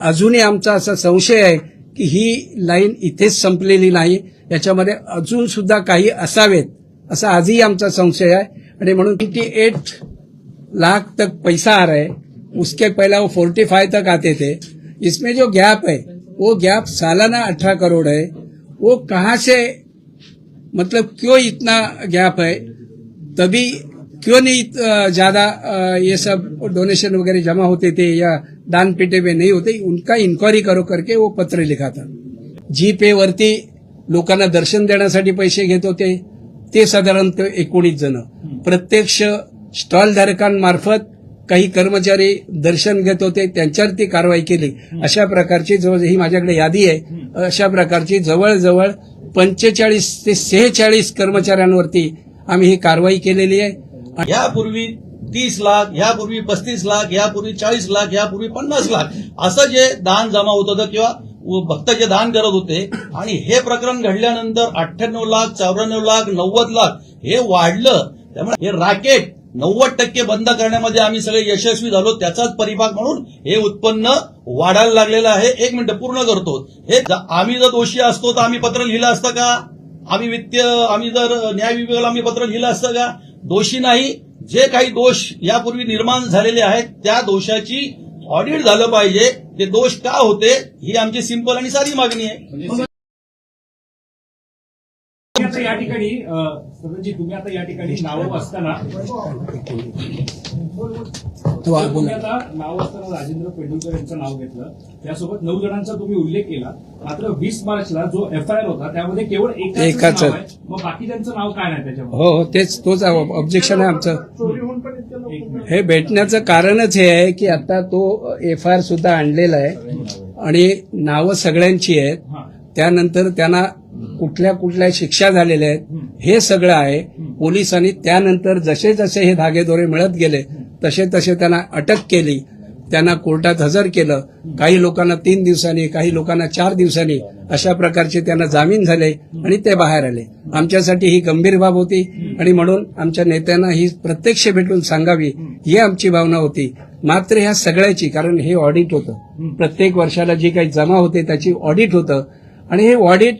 अजूनही आमचा असा संशय आहे की ही लाईन इथेच संपलेली नाही, याच्यामध्ये अजून सुद्धा काही असावेत असा आजही आमचा संशय है। आणि म्हणून 28 लाख तक पैसा आ रहा है, उसके पहला वो 45 तक आते थे। इसमें जो गैप है वो गैप सालाना 18 करोड़ है। वो कहाँ से, मतलब क्यों इतना गैप है, तभी क्यों नहीं ज्यादा ये सब डोनेशन वगैरह जमा होते थे या दान पेटे में नहीं होते, उनका इन्क्वायरी करो करके वो पत्र लिखा था। जीपे वरती लोकांना दर्शन देण्यासाठी पैसे घेत होते ते साधारणतः 19 जण, प्रत्यक्ष स्टॉल धारकांमार्फत काही कर्मचारी दर्शन घेत होते, त्यांच्यावरती कारवाई केली। अशा प्रकारची जवळ, ही माझ्याकडे यादी आहे, अशा प्रकारची जवळजवळ 45 ते 46 कर्मचाऱ्यांवरती आम्ही ही कारवाई केलेली आहे। यापूर्वी 30 लाख, यापूर्वी 35 लाख, यापूर्वी 40 लाख, यापूर्वी 50 लाख असं जे दान जमा होत होतं किंवा भक्त जे दान करत होते, आणि हे प्रकरण घडल्यानंतर 98 लाख, 94 लाख, 90 लाख हे वाढलं। त्यामुळे हे रॅकेट 90% बंद करण्यामध्ये आम्ही सगळे यशस्वी झालो, त्याचाच परिपाक म्हणून हे उत्पन्न वाढायला लागलेलं आहे। 1 मिनिट पूर्ण करतो। हे आम्ही जर दोषी असतो तर आम्ही पत्र लिहिलं असतं का? आम्ही जर न्याय विभागाला आम्ही पत्र लिहिलं असतं का? दोषी नाही। जे काही दोष यापूर्वी निर्माण झालेले आहेत त्या दोषाची ऑडिट झालं पाहिजे। ते दोष का होते ही आमची सिंपल आणि साधी मागणी आहे। या ठिकाणी सरजी तुम्ही आता या ठिकाणी नाव असताना राजेंद्र पेंडुलकर यांचं नाव घेतलं, त्यासोबत 9 जणांचा तुम्ही उल्लेख केला, मात्र 20 मार्चला जो FIR होता त्यामध्ये केवळ एकाच नाव आहे, मग बाकीच्यांचं नाव काय नाही त्याच्यामध्ये? हो, तोच ऑब्जेक्शन आहे आमचं। हे भेटण्याचं कारणच हे आहे की आता तो FIR सुद्धा आणलेला आहे आणि नावं सगळ्यांची आहेत, त्यानंतर त्यांना कुठल्या कुठल्या शिक्षा झालेल्या आहेत हे सगळं आहे। पोलिसांनी त्यानंतर जसे जसे हे धागेदोरे मिळत गेले तसे तसे त्यांना अटक केली, त्यांना कोर्टात हजर केलं। काही लोकांना 3 दिवसांनी, काही लोकांना 4 दिवसांनी अशा प्रकारचे त्यांना जामीन झाले आणि ते बाहेर आले। आमच्यासाठी ही गंभीर बाब होती आणि म्हणून आमच्या नेत्यांना ही प्रत्यक्ष भेटून सांगावी ही आमची भावना होती। मात्र ह्या सगळ्याची, कारण हे ऑडिट होतं, प्रत्येक वर्षाला जी काही जमा होते त्याची ऑडिट होतं आणि हे ऑडिट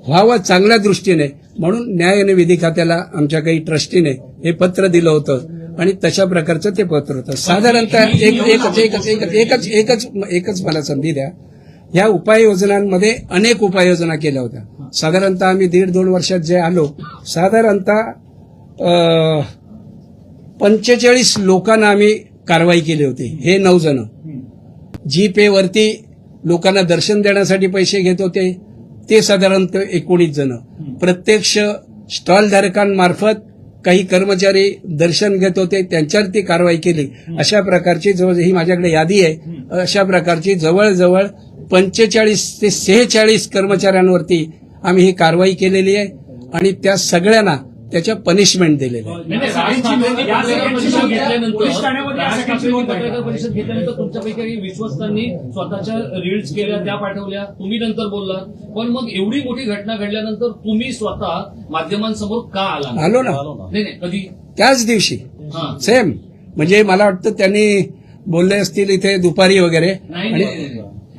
व्हावं चांगल्या दृष्टीने म्हणून न्याय आणि विधी खात्याला आमच्या काही ट्रस्टीने हे पत्र दिलं होतं आणि तशा प्रकारचं ते पत्र होतं। साधारणतः एकच मला संधी द्या। ह्या उपाययोजनांमध्ये अनेक उपाययोजना केल्या होत्या। साधारणतः आम्ही 1.5-2 वर्षात जे आलो, साधारणतः 45 लोकांना आम्ही कारवाई केली होती। हे 9 जण जीपे वरती लोकांना दर्शन देण्यासाठी पैसे घेत होते ते साधारणतः 19 जण, प्रत्यक्ष स्टॉल धारकांमार्फत काही कर्मचारी दर्शन घेत होते, त्यांच्यावरती कारवाई केली। अशा प्रकारची जवळ, ही माझ्याकडे यादी आहे, अशा प्रकारची जवळजवळ 45 ते 46 कर्मचाऱ्यांवरती आम्ही ही कारवाई केलेली आहे आणि त्या सगळ्यांना त्याच्या पनिशमेंट दिलेलं आहे। परिषद घेतल्यानंतर तुमच्यापैकी विश्वस्तांनी स्वतःच्या रील्स केल्या, त्या पाठवल्या, तुम्ही नंतर बोललात, पण मग एवढी मोठी घटना घडल्यानंतर तुम्ही स्वतः माध्यमांसमोर का आला? आलो ना, नाही कधी त्याच दिवशी सेम, म्हणजे मला वाटतं त्यांनी बोलले असतील इथे दुपारी वगैरे।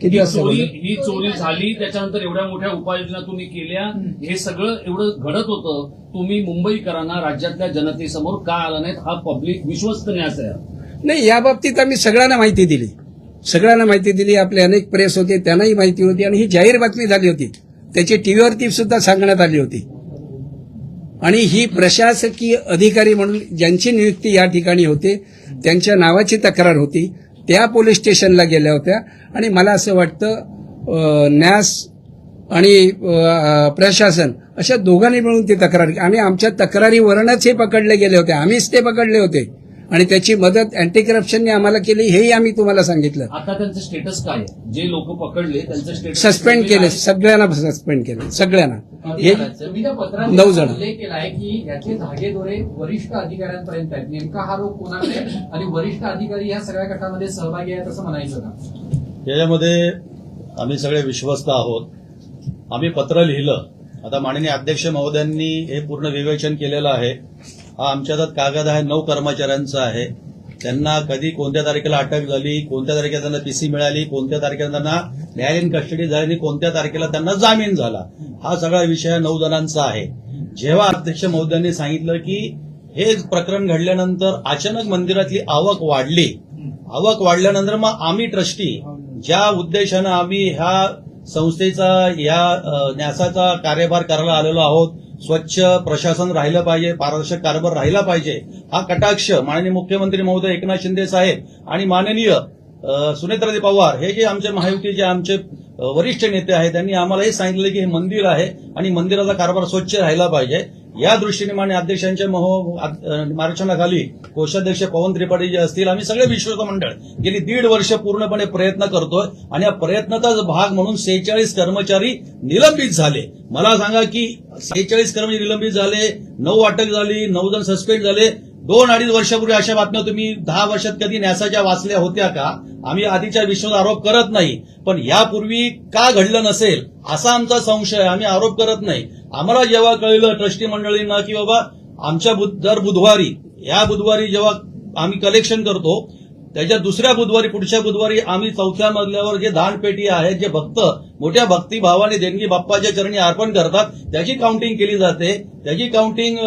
किती ही चोरी झाली, त्याच्यानंतर एवढ्या मोठ्या उपाययोजना तुम्ही केल्या, हे सगळं एवढं घडत होतं, तुम्ही मुंबईकरांना, राज्यातल्या जनतेसमोर का आला नाहीत? हा पब्लिक विश्वस्त न्यास आहे। नाही, या बाबतीत आम्ही सगळ्यांना माहिती दिली, आपले अनेक प्रेस होते त्यांनाही माहिती होती आणि ही जाहीर बातमी झाली होती, त्याची टीव्हीवरती सुद्धा सांगण्यात आली होती। आणि ही प्रशासकीय अधिकारी म्हणून ज्यांची नियुक्ती या ठिकाणी होते त्यांच्या नावाची तक्रार होती, त्या पोलीस स्टेशनला गेल्या होत्या आणि मला असं वाटतं न्यास आणि प्रशासन अशा दोघांनी मिळून ती तक्रार, आणि आमच्या तक्रारीवरूनच हे पकडले गेले होते, आम्हीच ते पकडले होते आणि त्याची मदत अँटी करप्शनने आम्हाला केली, हेही आम्ही तुम्हाला सांगितलं। आता त्यांचं स्टेटस काय आहे? जे लोक पकडले त्यांचं स्टेटस सस्पेंड केले, सगळ्यांना सस्पेंड केले, सगळ्यांना। हे 9 जण उल्लेख केला आहे की याचे धागेदोरे वरिष्ठ अधिकाऱ्यांपर्यंत आहेत, नेमका हा रोग कोणाकडे आणि वरिष्ठ अधिकारी या सगळ्या गटामध्ये सहभागी आहेत असं म्हणायचं का? याच्यामध्ये आम्ही सगळे विश्वस्त आहोत। आम्ही पत्र लिहिलं, आता माननीय अध्यक्ष महोदयांनी हे पूर्ण विवेचन केलेलं आहे। हा आमच्या हातात कागद आहे, 9 कर्मचाऱ्यांचा आहे। त्यांना कधी कोणत्या तारखेला अटक झाली, कोणत्या तारखेला त्यांना पीसी मिळाली, कोणत्या तारखेला त्यांना न्यायालयीन कस्टडी झाली आणि कोणत्या तारखेला त्यांना जामीन झाला, हा सगळा विषय 9 जणांचा आहे. जेव्हा अध्यक्ष महोदयांनी सांगितलं की हे प्रकरण घडल्यानंतर अचानक मंदिरातली आवक वाढल्यानंतर मग आम्ही ट्रस्टी ज्या उद्देशानं आम्ही ह्या संस्थेचा या न्यासाचा कार्यभार करायला आलेलो आहोत, स्वच्छ प्रशासन राहिलं पाहिजे, पारदर्शक कारभार राहिला पाहिजे, हा कटाक्ष माननीय मुख्यमंत्री महोदय एकनाथ शिंदे साहेब आणि माननीय सुनेत्राजी पवार हे जे आमचे महायुतीचे आमचे वरिष्ठ नेते आहेत त्यांनी आम्हाला हे सांगितलं की हे मंदिर आहे आणि मंदिराचा कारभार स्वच्छ राहिला पाहिजे. या दृष्टीने माननीय अध्यक्षांच्या मार्गदर्शनाखाली कोषाध्यक्ष पवन त्रिपाठी जे असतील, आम्ही सगळे विश्वस्त मंडळ गेली 1.5 वर्ष पूर्णपणे प्रयत्न करतोय आणि या प्रयत्नाचाच भाग म्हणून 46 कर्मचारी निलंबित झाले. मला सांगा की 46 कर्मचारी निलंबित झाले, 9 अटक झाली, 9 जण सस्पेंड झाले. 2-2.5 वर्षापूर्वी अशा बातम्या तुम्ही 10 वर्षात कधी न्यासाच्या वाचल्या होत्या का? आम्ही आधीच्या विश्वास आरोप करत नाही, पण यापूर्वी का घडलं नसेल असा आमचा संशय. आम्ही आरोप करत नाही. आम्हाला जेव्हा कळलं ट्रस्टी मंडळींना की बाबा आमच्या दर बुधवारी या बुधवारी जेव्हा आम्ही कलेक्शन करतो त्याच्या दुसऱ्या बुधवारी पुढच्या बुधवारी आम्ही 4थ्या मजल्यावर जे दानपेटी आहेत, जे भक्त मोठ्या भक्तिभावाने देणगी बाप्पाच्या चरणी अर्पण करतात त्याची काउंटिंग केली जाते. त्याची काउंटिंग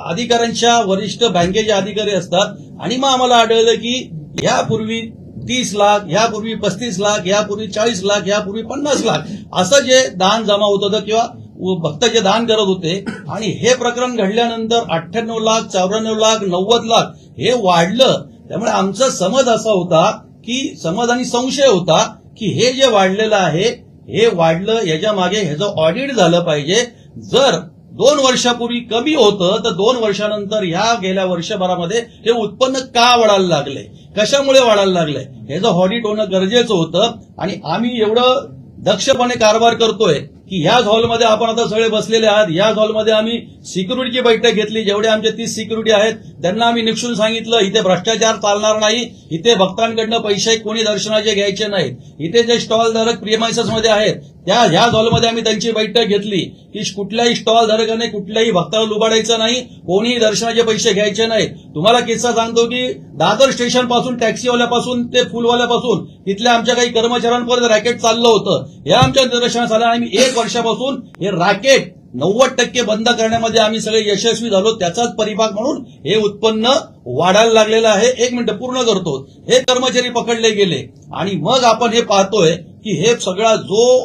अधिकाऱ्यांच्या वरिष्ठ बँकेचे अधिकारी असतात आणि मग आम्हाला आढळलं की यापूर्वी 30 लाख, यापूर्वी 35 लाख, यापूर्वी 40 लाख, यापूर्वी 50 लाख असं जे दान जमा होत होतं किंवा भक्त जे दान करत होते आणि हे प्रकरण घडल्यानंतर 98 लाख, 94 लाख, 90 लाख हे वाढलं. त्यामुळे आमचा समज असा होता की समज आणि संशय होता की हे जे वाढलेलं आहे हे वाढलं, याच्या मागे ह्याचं ऑडिट झालं पाहिजे. जर 2 वर्षापूर्वी कमी होतं तर 2 वर्षानंतर ह्या गेल्या वर्षभरामध्ये हे उत्पन्न का वाढायला लागले, कशामुळे वाढायला लागलंय ह्याचं ऑडिट होणं गरजेचं होतं. आणि आम्ही एवढं दक्षपणे कारभार करतोय की ह्याच हॉलमध्ये आपण आता सगळे बसलेले आहात. याच हॉलमध्ये आम्ही सिक्युरिटीची बैठक घेतली. जेवढे आमचे 30 सिक्युरिटी आहेत त्यांना आम्ही निक्षून सांगितलं इथे भ्रष्टाचार चालणार नाही, इथे भक्तांकडनं पैसे कोणी दर्शनाचे घ्यायचे नाहीत. इथे जे स्टॉलधारक प्रिमायसेसमध्ये आहेत ह्याच हॉलमध्ये आम्ही त्यांची बैठक घेतली की कुठल्याही स्टॉलधारकाने कुठल्याही भक्ताला लुबाडायचं नाही, कोणीही दर्शनाचे पैसे घ्यायचे नाहीत. तुम्हाला किस्सा सांगतो की दादर स्टेशन पासून टॅक्सीवाल्यापासून ते फुलवाल्यापासून तिथल्या आमच्या काही कर्मचाऱ्यांपर्यंत रॅकेट चाललं होतं. या आमच्या निदर्शनास आलं आणि 1 वर्षापासून हे रॅकेट 90% बंद करण्यामध्ये आम्ही सगळे यशस्वी झालो. त्याचाच परिपाक म्हणून हे उत्पन्न वाढायला लागलेलं आहे. 1 मिनिट पूर्ण करतो. हे कर्मचारी पकडले गेले आणि मग आपण हे पाहतोय की हे सगळा जो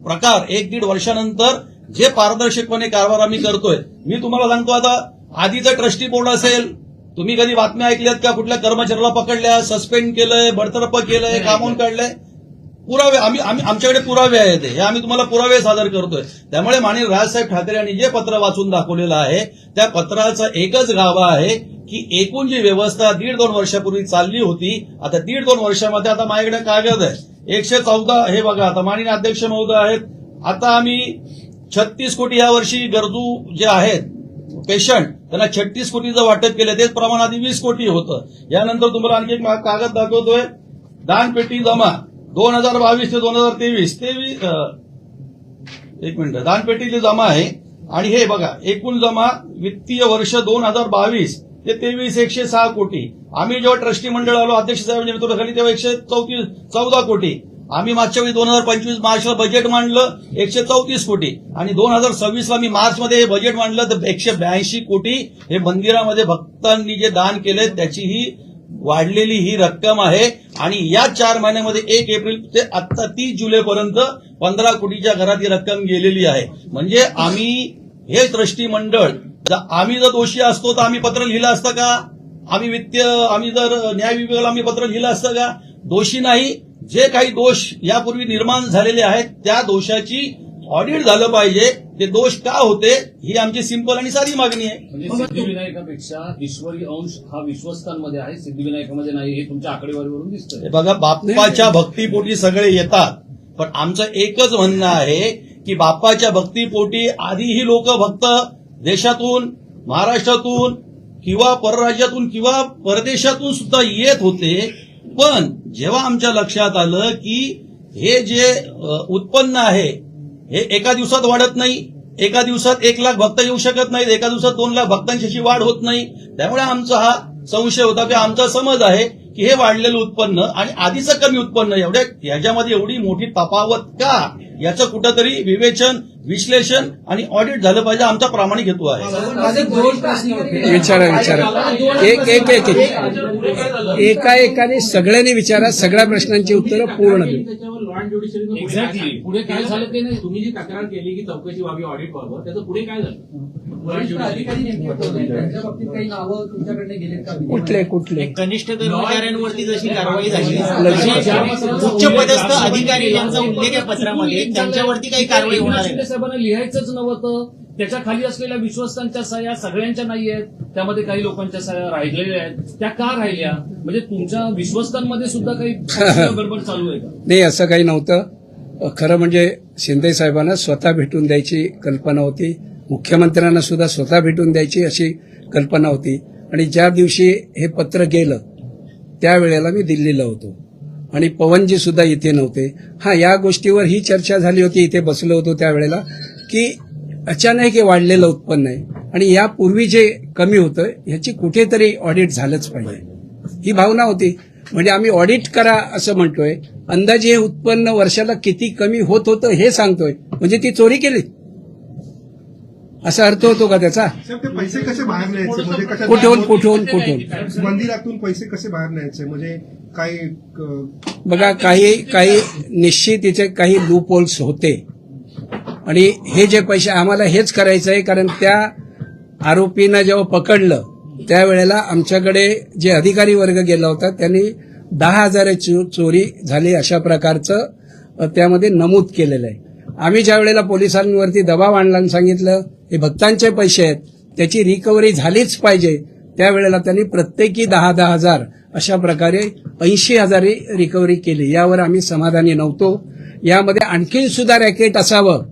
प्रकार 1-1.5 वर्षानंतर जे पारदर्शकपणे कारभार आम्ही करतोय. मी तुम्हाला सांगतो आता आधीचं ट्रस्टी बोर्ड असेल, तुम्ही कधी बातम्या ऐकल्यात का कुठल्या कर्मचाऱ्याला पकडल्या, सस्पेंड केलंय, बडतर्फ केलंय, कामून काढलंय? पुरावे आमच्याकडे पुरावे आहेत. हे आम्ही तुम्हाला पुरावे सादर करतोय. त्यामुळे माननीय राजसाहेब ठाकरे यांनी जे पत्र वाचून दाखवलेलं आहे त्या पत्राचा एकच गाभा आहे की एकूण जी व्यवस्था 1.5-2 वर्षापूर्वी चालली होती, आता 1.5-2 वर्षामध्ये आता माझ्याकडे कागद आहे 114. हे बघा आता माननीय अध्यक्ष महोदय आहेत. आता आम्ही 36 कोटी यावर्षी गरजू जे आहेत पेशंट त्यांना 36 कोटीचं वाटप केलं. तेच प्रमाण आधी 20 कोटी होतं. यानंतर तुम्हाला आणखी एक कागद दाखवतोय. दानपेटी जमा 2022 ते 2023 1 मिनिट दानपेटीची जमा आहे आणि हे बघा एकूण जमा वित्तीय वर्ष 2022 ते 23,106 कोटी. आम्ही जेव्हा ट्रस्टी मंडळ आलो अध्यक्ष साहेबांच्या नेतृत्वाखाली तेव्हा 114 कोटी. आम्ही मागच्या वेळी 2025 मार्चला बजेट मांडलं 134 कोटी आणि 2026ला मी मार्चमध्ये हे बजेट मांडलं तर 182 कोटी हे मंदिरामध्ये भक्तांनी जे दान केले त्याची ही वाढलेली ही रक्कम आहे. आणि या 4 महिन्यामध्ये 1 एप्रिल ते आता 30 जुलैपर्यंत 15 कोटीच्या घरात ही रक्कम गेलेली आहे. म्हणजे आम्ही हे ट्रस्टी मंडळ आम्ही जर दोषी असतो तर आम्ही पत्र लिहिलं असतं का? आम्ही जर न्याय विभागाला आम्ही पत्र लिहिलं असतं का? दोषी नाही. जे काही दोष यापूर्वी निर्माण झालेले आहेत त्या दोषाची ऑडिट झालं पाहिजे. ते दोष का होते ही आमची सिंपल आणि साधी मागणी आहे. म्हणजे सिद्धिविनायकापेक्षा ईश्वरी अंश हा विश्वस्तांमध्ये आहे, सिद्धिविनायकामध्ये नाही, हे तुमच्या आकडेवारीवरून दिसतंय. बघा बाप्पाच्या भक्तीपोटी सगळे येतात, पण आमचं एकच म्हणणं आहे की बाप्पाच्या भक्तीपोटी आधी ही लोक भक्त देशातून, महाराष्ट्रातून किंवा परराज्यातून किंवा परदेशातून सुद्धा येत होते. पण जेव्हा आमच्या लक्षात आलं की हे जे उत्पन्न आहे हे एका दिवसात वाढत नाही, एका दिवसात 1 लाख भक्त येऊ शकत नाहीत, एका दिवसात 2 लाख भक्तांची वाढ होत नाही. त्यामुळे आमचा हा संशय होता की आमचा समज आहे की हे वाढलेलं उत्पन्न आणि आधीचं कमी उत्पन्न याच्यामध्ये एवढी मोठी तफावत का, याचं कुठंतरी विवेचन, विश्लेषण आणि ऑडिट झालं पाहिजे, आमचा प्रामाणिक हेतू आहे. माझे दोन प्रश्न होते. विचारा एका एकाने सगळ्यांनी विचारा, सगळ्या प्रश्नांची उत्तरं पूर्ण देऊ. त्याच्यावर लॉ अँड ज्युडिशरी एक्झॅक्टली पुढे काय झालं ते नाही. तुम्ही जी तक्रार केली की चौकशी व्हावी ऑडिट व्हावं, त्याचं पुढे काय झालं? वरिष्ठ अधिकारी नेमके होते, त्यांच्या बाबतीत काही नावं तुमच्याकडे गेलेत का? कुठले कनिष्ठ कर्मचाऱ्यांवरती जशी कारवाई झाली तशी उच्च पदस्थ अधिकारी यांचा उल्लेख आहे पत्रामध्ये, त्यांच्यावरती काही कारवाई होणार आहे शिंदे साहेबांना लिहायचंच नव्हतं. त्याच्या खाली असलेल्या विश्वस्तांच्या सह्या सगळ्यांच्या नाही आहेत, त्यामध्ये काही लोकांच्या सह्या राहिलेल्या आहेत. त्या का राहिल्या? म्हणजे तुमच्या विश्वस्तांमध्ये सुद्धा काही गडबड चालू आहे का? नाही, असं काही नव्हतं. खरं म्हणजे शिंदे साहेबांना स्वतः भेटून द्यायची कल्पना होती, मुख्यमंत्र्यांना सुद्धा स्वतः भेटून द्यायची अशी कल्पना होती. आणि ज्या दिवशी हे पत्र गेलं त्यावेळेला मी दिल्लीला होतो आणि पवनजी सुद्धा इथे नव्हते. या गोष्टीवर ही चर्चा झाली होती, इथे बसलो होतो त्यावेळेला, की अचानक हे वाढलेलं उत्पन्न आहे आणि यापूर्वी जे कमी होतं ह्याची कुठेतरी ऑडिट झालंच पाहिजे, ही भावना होती. म्हणजे आम्ही ऑडिट करा असं म्हणतोय, अंदाजे हे उत्पन्न वर्षाला किती कमी होत होतं हे सांगतोय, म्हणजे ती चोरी केली असा अर्थ होतो का त्याचा? साहेब, ते पैसे कसे बाहेर न्यायचे? म्हणजे कशा कुठून मंदिरातून पैसे कसे बाहेर न्यायचे? म्हणजे काही बघा, काही निश्चित इथे काही लूप होल्स होते आणि हे जे पैसे आम्हाला हेच करायचं आहे, कारण त्या आरोपींना जेव्हा पकडलं त्यावेळेला आमच्याकडे जे अधिकारी वर्ग गेला होता त्यांनी 10,000 चोरी झाली अशा प्रकारचं त्यामध्ये नमूद केलेलं आहे. आम्ही ज्या वेळेला पोलिसांवरती दबाव आणला आणि सांगितलं हे भक्तांचे पैसे आहेत, त्याची रिकव्हरी झालीच पाहिजे, त्यावेळेला त्यांनी प्रत्येकी 10,000 अशा प्रकारे 80,000 रिकव्हरी केली. यावर आम्ही समाधानी नव्हतो. यामध्ये आणखी सुद्धा रॅकेट असावं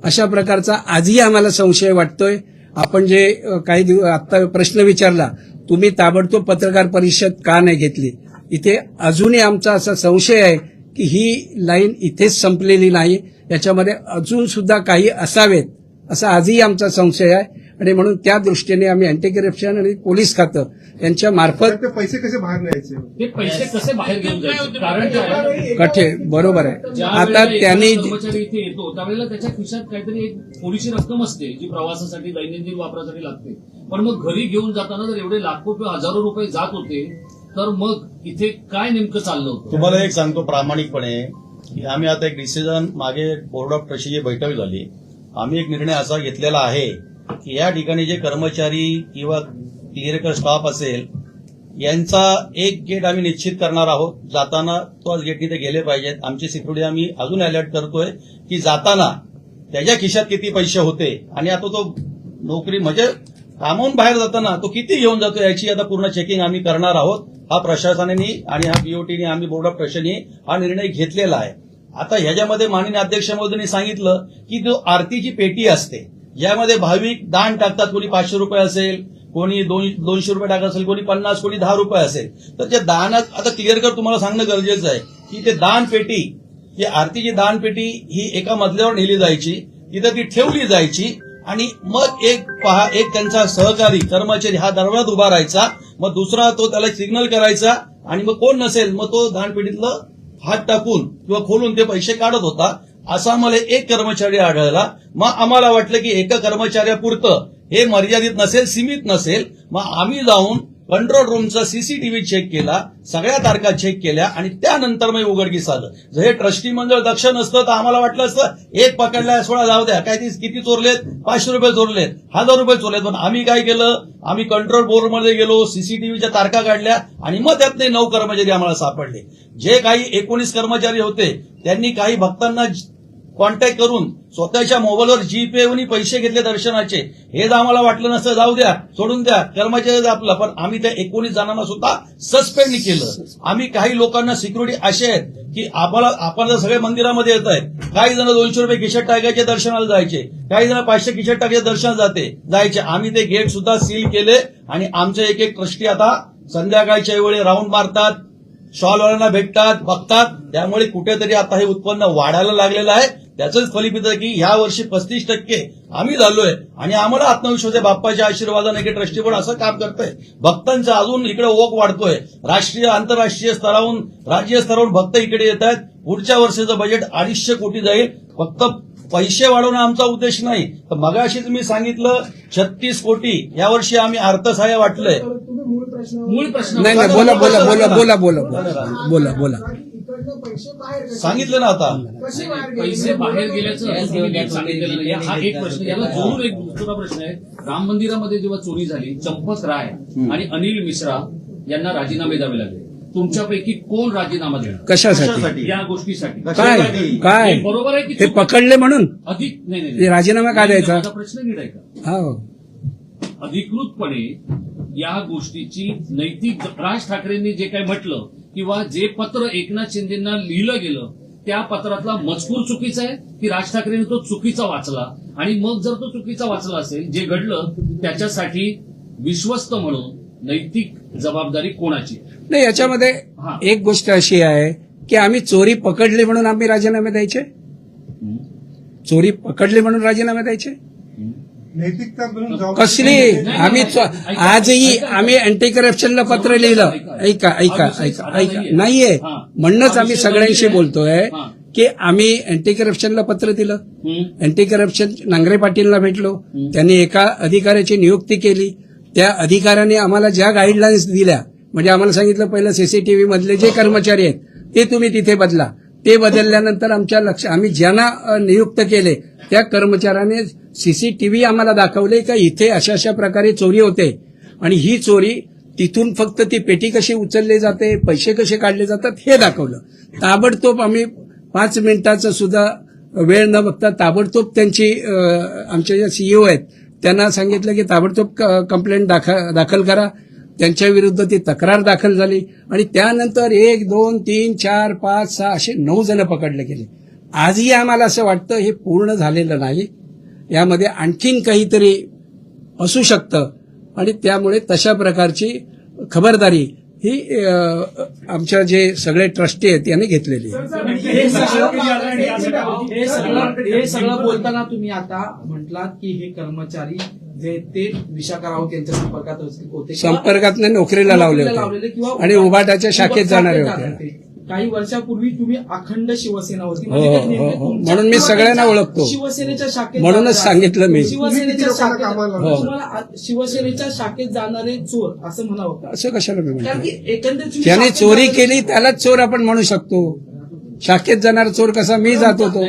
अशा प्रकारचा आजही आम्हाला संशय वाटतोय. आपण जे काही आता प्रश्न विचारला, तुम्ही ताबडतोब पत्रकार परिषद का नाही घेतली, इथे अजूनही आमचा असा संशय आहे की ही लाईन इथेच संपलेली नाही, याच्यामध्ये अजून सुद्धा काही असावेत असा आजही आमचा संशय आहे. आणि म्हणून त्या दृष्टीने आम्ही अँटी करप्शन आणि पोलीस खातं यांच्या मार्फत ते पैसे कसे बाहेर न्यायचे? ते पैसे कसे बाहेर घेऊन जायचे? कारण काय आहे? कठे बरोबर आहे. ज्या आता वेळेला त्यांनी एखादा कर्मचारी इथे येतो त्यावेळेला त्याच्या खिशात काहीतरी एक थोडीशी रक्कम असते जी प्रवासासाठी दैनंदिन वापरासाठी लागते. पण मग घरी घेऊन जाताना जर एवढे लाखो किंवा हजारो रुपये जात होते तर मग इथे काय नेमकं चाललं होतं? तुम्हाला एक सांगतो प्रामाणिकपणे की आम्ही आता एक डिसिजन मागे बोर्ड ऑफ ट्रस्टीची बैठक झाली, आम्ही एक निर्णय असा घेतलेला आहे की या ठिकाणी जे कर्मचारी किंवा क्लिअरिकल स्टाफ असेल यांचा एक गेट आम्ही निश्चित करणार आहोत. जाताना तोच गेटनी ते गेले पाहिजेत. आमची सिक्युरिटी आम्ही अजून अलर्ट करतोय की जाताना त्याच्या खिशात किती पैसे होते आणि आता तो नोकरी म्हणजे कामावून बाहेर जाताना तो किती घेऊन जातो याची आता पूर्ण चेकिंग आम्ही करणार आहोत. हा प्रशासनाने आणि हा बीओटीने आम्ही बोर्ड ऑफ ट्रस्टीने हा निर्णय घेतलेला आहे. आता ह्याच्यामध्ये माननीय अध्यक्ष महोदयांनी सांगितलं की जो आरतीची पेटी असते यामध्ये भाविक दान टाकतात, कोणी 500 रुपये असेल, कोणी 200 रुपये टाकत असेल, कोणी 50, कोणी 10 रुपये असेल. तर त्या दानात आता क्लिअर कर तुम्हाला सांगणं गरजेचं आहे की ते दान पेटी, ही आरतीची दान पेटी ही एका मजल्यावर नेली जायची, तिथं ती ठेवली जायची आणि मग एक त्यांचा सहकारी कर्मचारी हा दरवाजात उभा राहायचा, मग दुसरा तो त्याला सिग्नल करायचा आणि मग कोण नसेल मग तो दानपेटीतलं हात टाकून किंवा खोलून ते पैसे काढत होता. असा मला एक कर्मचारी आढळला. मग आम्हाला वाटलं की एका कर्मचाऱ्यापुरतं हे मर्यादित नसेल, सीमित नसेल. मग आम्ही जाऊन कंट्रोल रूमचा सीसीटीव्ही चेक केला, सगळ्या तारखा चेक केल्या आणि त्यानंतर मग उघडकीस आलं. जर हे ट्रस्टी मंडळ दक्ष नसतं तर आम्हाला वाटलं असतं एक पकडला 16 जाऊ द्या, काय ती किती चोरलेत, 500 रुपये चोरलेत, 1000 रुपये चोरलेत. पण आम्ही काय केलं, आम्ही कंट्रोल बोर्डमध्ये गेलो, सीसीटीव्हीच्या तारखा काढल्या आणि मग त्यातले 9 कर्मचारी आम्हाला सापडले. जे काही 19 कर्मचारी होते त्यांनी काही भक्तांना कॉन्टॅक्ट करून स्वतःच्या मोबाईलवर जीपेवरून पैसे घेतले दर्शनाचे. हे जर आम्हाला वाटलं नसतं जाऊ द्या, सोडून द्या, कर्मचारी आपला, पण आम्ही त्या 19 जणांना सुद्धा सस्पेंड केलं. आम्ही काही लोकांना सिक्युरिटी असे आहेत की आपण सगळे मंदिरामध्ये येत आहेत, काही जण 200 रुपये खिशात टाकायचे दर्शनाला जायचे, काही जण 500 खिशात टाकायचे दर्शनाला जायचे. आम्ही ते गेट सुद्धा सील केले आणि आमचे एक ट्रस्टी आता संध्याकाळच्या वेळी राऊंड मारतात, शॉलवाल्यांना भेटतात, बघतात. त्यामुळे कुठेतरी आता हे उत्पन्न वाढायला लागलेलं आहे. त्याचंच फलित आहे की ह्या वर्षी 35% आम्ही झालोय आणि आम्हाला आत्मविश्वास आहे बाप्पाच्या आशीर्वादाने की ट्रस्टी बोर्ड असं काम करतंय. भक्तांचा अजून इकडे ओघ वाढतोय. राष्ट्रीय आंतरराष्ट्रीय स्तरावरून राज्य स्तरावरून भक्त इकडे येत आहेत. पुढच्या वर्षीचं बजेट 250 कोटी जाईल. फक्त पैसे वाढवणं आमचा उद्देश नाही. तर मगाशीच मी सांगितलं 36 कोटी यावर्षी आम्ही अर्थसहाय्य वाटलंय. मूळ प्रश्न नाही नाही बोला बोला बोला बोला बोला बोला बोला सांगितलं ना आता. पैसे बाहेर गेल्याचं तुम्ही सांगितलेलं नाही. हा एक प्रश्न. याला जोडून एक दुसरा प्रश्न आहे. राम मंदिरामध्ये जेव्हा चोरी झाली, चंपक राय आणि अनिल मिश्रा यांना राजीनामे द्यावे लागले. तुमच्यापैकी कोण राजीनामा देणार कशासाठी या गोष्टीसाठी? काय काय हे बरोबर आहे की हे पकडले म्हणून अधिक नाही ते राजीनामा का द्यायचा? माझा प्रश्न नीट आहे का? हो अधिकृतपणे या गोष्टीची नैतिक राज ठाकरेंनी जे काही म्हटलं किंवा जे पत्र एकनाथ शिंदेना लिहिलं गेलं त्या पत्रातला मजकूर चुकीचा आहे की राज ठाकरेंनी तो चुकीचा वाचला? आणि मग जर तो चुकीचा वाचला असेल, जे घडलं त्याच्यासाठी विश्वस्त म्हणून नैतिक जबाबदारी कोणाची? नाही याच्यामध्ये एक गोष्ट अशी आहे की आम्ही चोरी पकडली म्हणून आम्ही राजीनामे द्यायचे? चोरी पकडली म्हणून राजीनामे द्यायचे? नैतिकता म्हणून कसली आम्ही आजही आम्ही अँटी करप्शनला पत्र लिहिलं. ऐका ऐका ऐका ऐका नाहीये म्हणूनच आम्ही सगळ्यांशी बोलतोय की आम्ही अँटी करप्शनला पत्र दिलं. अँटी करप्शन नांगरे पाटीलला भेटलो. त्यांनी एका अधिकाऱ्याची नियुक्ती केली. त्या अधिकाऱ्याने आम्हाला ज्या गाईडलाईन्स दिल्या, म्हणजे आम्हाला सांगितलं पहिलं सीसीटीव्ही मधले जे कर्मचारी आहेत ते तुम्ही तिथे बदला. ते बदलल्यानंतर आम्ही ज्यांना नियुक्त केले त्या कर्मचाऱ्याने सीसीटीव्ही आम्हाला दाखवले का इथे अशा अशा प्रकारे चोरी होते आणि ही चोरी तिथून फक्त ती पेटी कशी उचलली जाते, पैसे कसे काढले जातात हे दाखवलं. ताबडतोब आम्ही 5 मिनिटाचा सुद्धा वेळ न बघता ताबडतोब त्यांची आमच्या ज्या सीईओ आहेत त्यांना सांगितलं की ताबडतोब कंप्लेंट दाखल करा. त्यांच्या विरुद्ध ती तक्रार दाखल झाली आणि त्यानंतर 1, 2, 3, 4, 5, 6 असे 9 जण पकडले गेले. आजही आम्हाला असं वाटतं हे पूर्ण झालेलं नाही, यामध्ये आणखीन काहीतरी असू शकतं आणि त्यामुळे तशा प्रकारची खबरदारी ही आमच्या जे सगळे ट्रस्टी आहेत यांनी घेतलेली आहे. हे सगळं बोलताना तुम्ही आता म्हटलात की हे कर्मचारी जे ते विशाखा राऊत यांच्या संपर्कात होते, संपर्कात नोकरीला लावले होते आणि उभाटाच्या शाखेत जाणारे होते. काही वर्षापूर्वी तुम्ही अखंड शिवसेना होती, म्हणून मी सगळ्यांना ओळखतो. शिवसेनेच्या शाखेत म्हणूनच सांगितलं मी. शिवसेनेच्या शाखेत तुम्हाला शिवसेनेच्या शाखेत जाणारे चोर असं म्हणावं का? असं कशाला मी कारण म्हणतो? की एकंदरीत ज्याने चोरी केली त्यालाच चोर आपण म्हणू शकतो. शाखेत जाणारा चोर कसा मी जात होतो?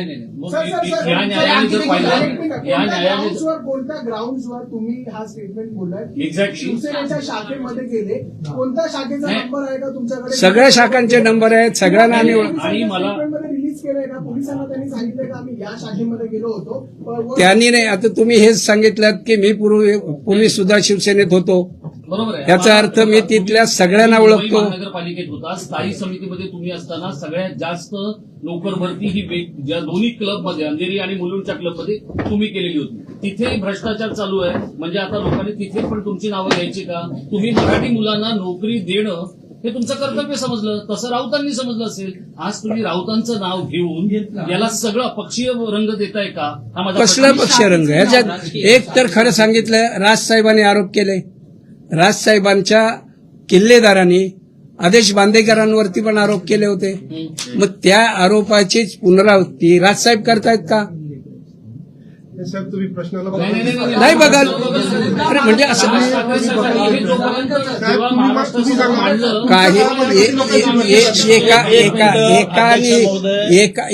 या न्यायाने जर पाहिलं, या न्यायाने कोणत्या ग्राउंड्सवर तुम्ही हा स्टेटमेंट बोललाय? एक्झॅक्टली शिवसेनेच्या शाखेमध्ये गेले, कोणत्या शाखेचा नंबर आहे का तुमच्याकडे? सगळ्या शाखांचे नंबर आहेत, सगळ्यांना आम्ही आणि मला रिलीज केलंय का? पोलिसांना त्यांनी सांगितलंय का आम्ही या शाखेमध्ये गेलो होतो? त्यांनी नाही. आता तुम्ही हेच सांगितलं की मी पूर्वी सुद्धा शिवसेनेत होतो. बरोबर आहे. याचा अर्थ मी तिथल्या सगळ्यांना ओळखतो. महानगरपालिकेत होता, स्थायी समितीमध्ये तुम्ही असताना सगळ्यात जास्त नोकर भरती ही ज्या दोन्ही क्लबमध्ये अंधेरी आणि मुलुंडच्या क्लबमध्ये तुम्ही केलेली होती. तिथे भ्रष्टाचार चालू आहे. म्हणजे आता लोकांनी तिथे पण तुमची नावं घ्यायची का? तुम्ही मराठी मुलांना नोकरी देणं हे तुमचं कर्तव्य समजलं, तसं राऊतांनी समजलं असेल. आज तुम्ही राऊतांचं नाव घेऊन याला सगळं पक्षीय रंग देताय का? हा माझा कसला पक्षीय रंग? ह्याच्यात एक तर खरं सांगितलं, राजसाहेबांनी आरोप केले. राजसाहेबांच्या किल्लेदारांनी आदेश बांदेकरांवरती पण आरोप केले होते. मग त्या आरोपाचीच पुनरावृत्ती राजसाहेब करतायत का? साहेब तुम्ही प्रश्नाला नाही बघाल. अरे म्हणजे असं काही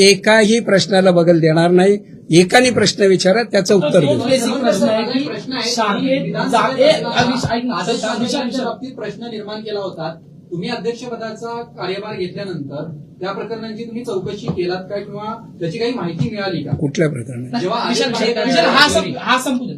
एकाही प्रश्नाला बगल देणार नाही. एकाने प्रश्न विचारा त्याचं उत्तर देऊ. बाबतीत प्रश्न निर्माण केला होता. तुम्ही अध्यक्षपदाचा कार्यभार घेतल्यानंतर त्या प्रकरणांची तुम्ही चौकशी केलात का किंवा त्याची काही माहिती मिळाली का? कुठल्या प्रकरणात? जेव्हा हा संपू दे.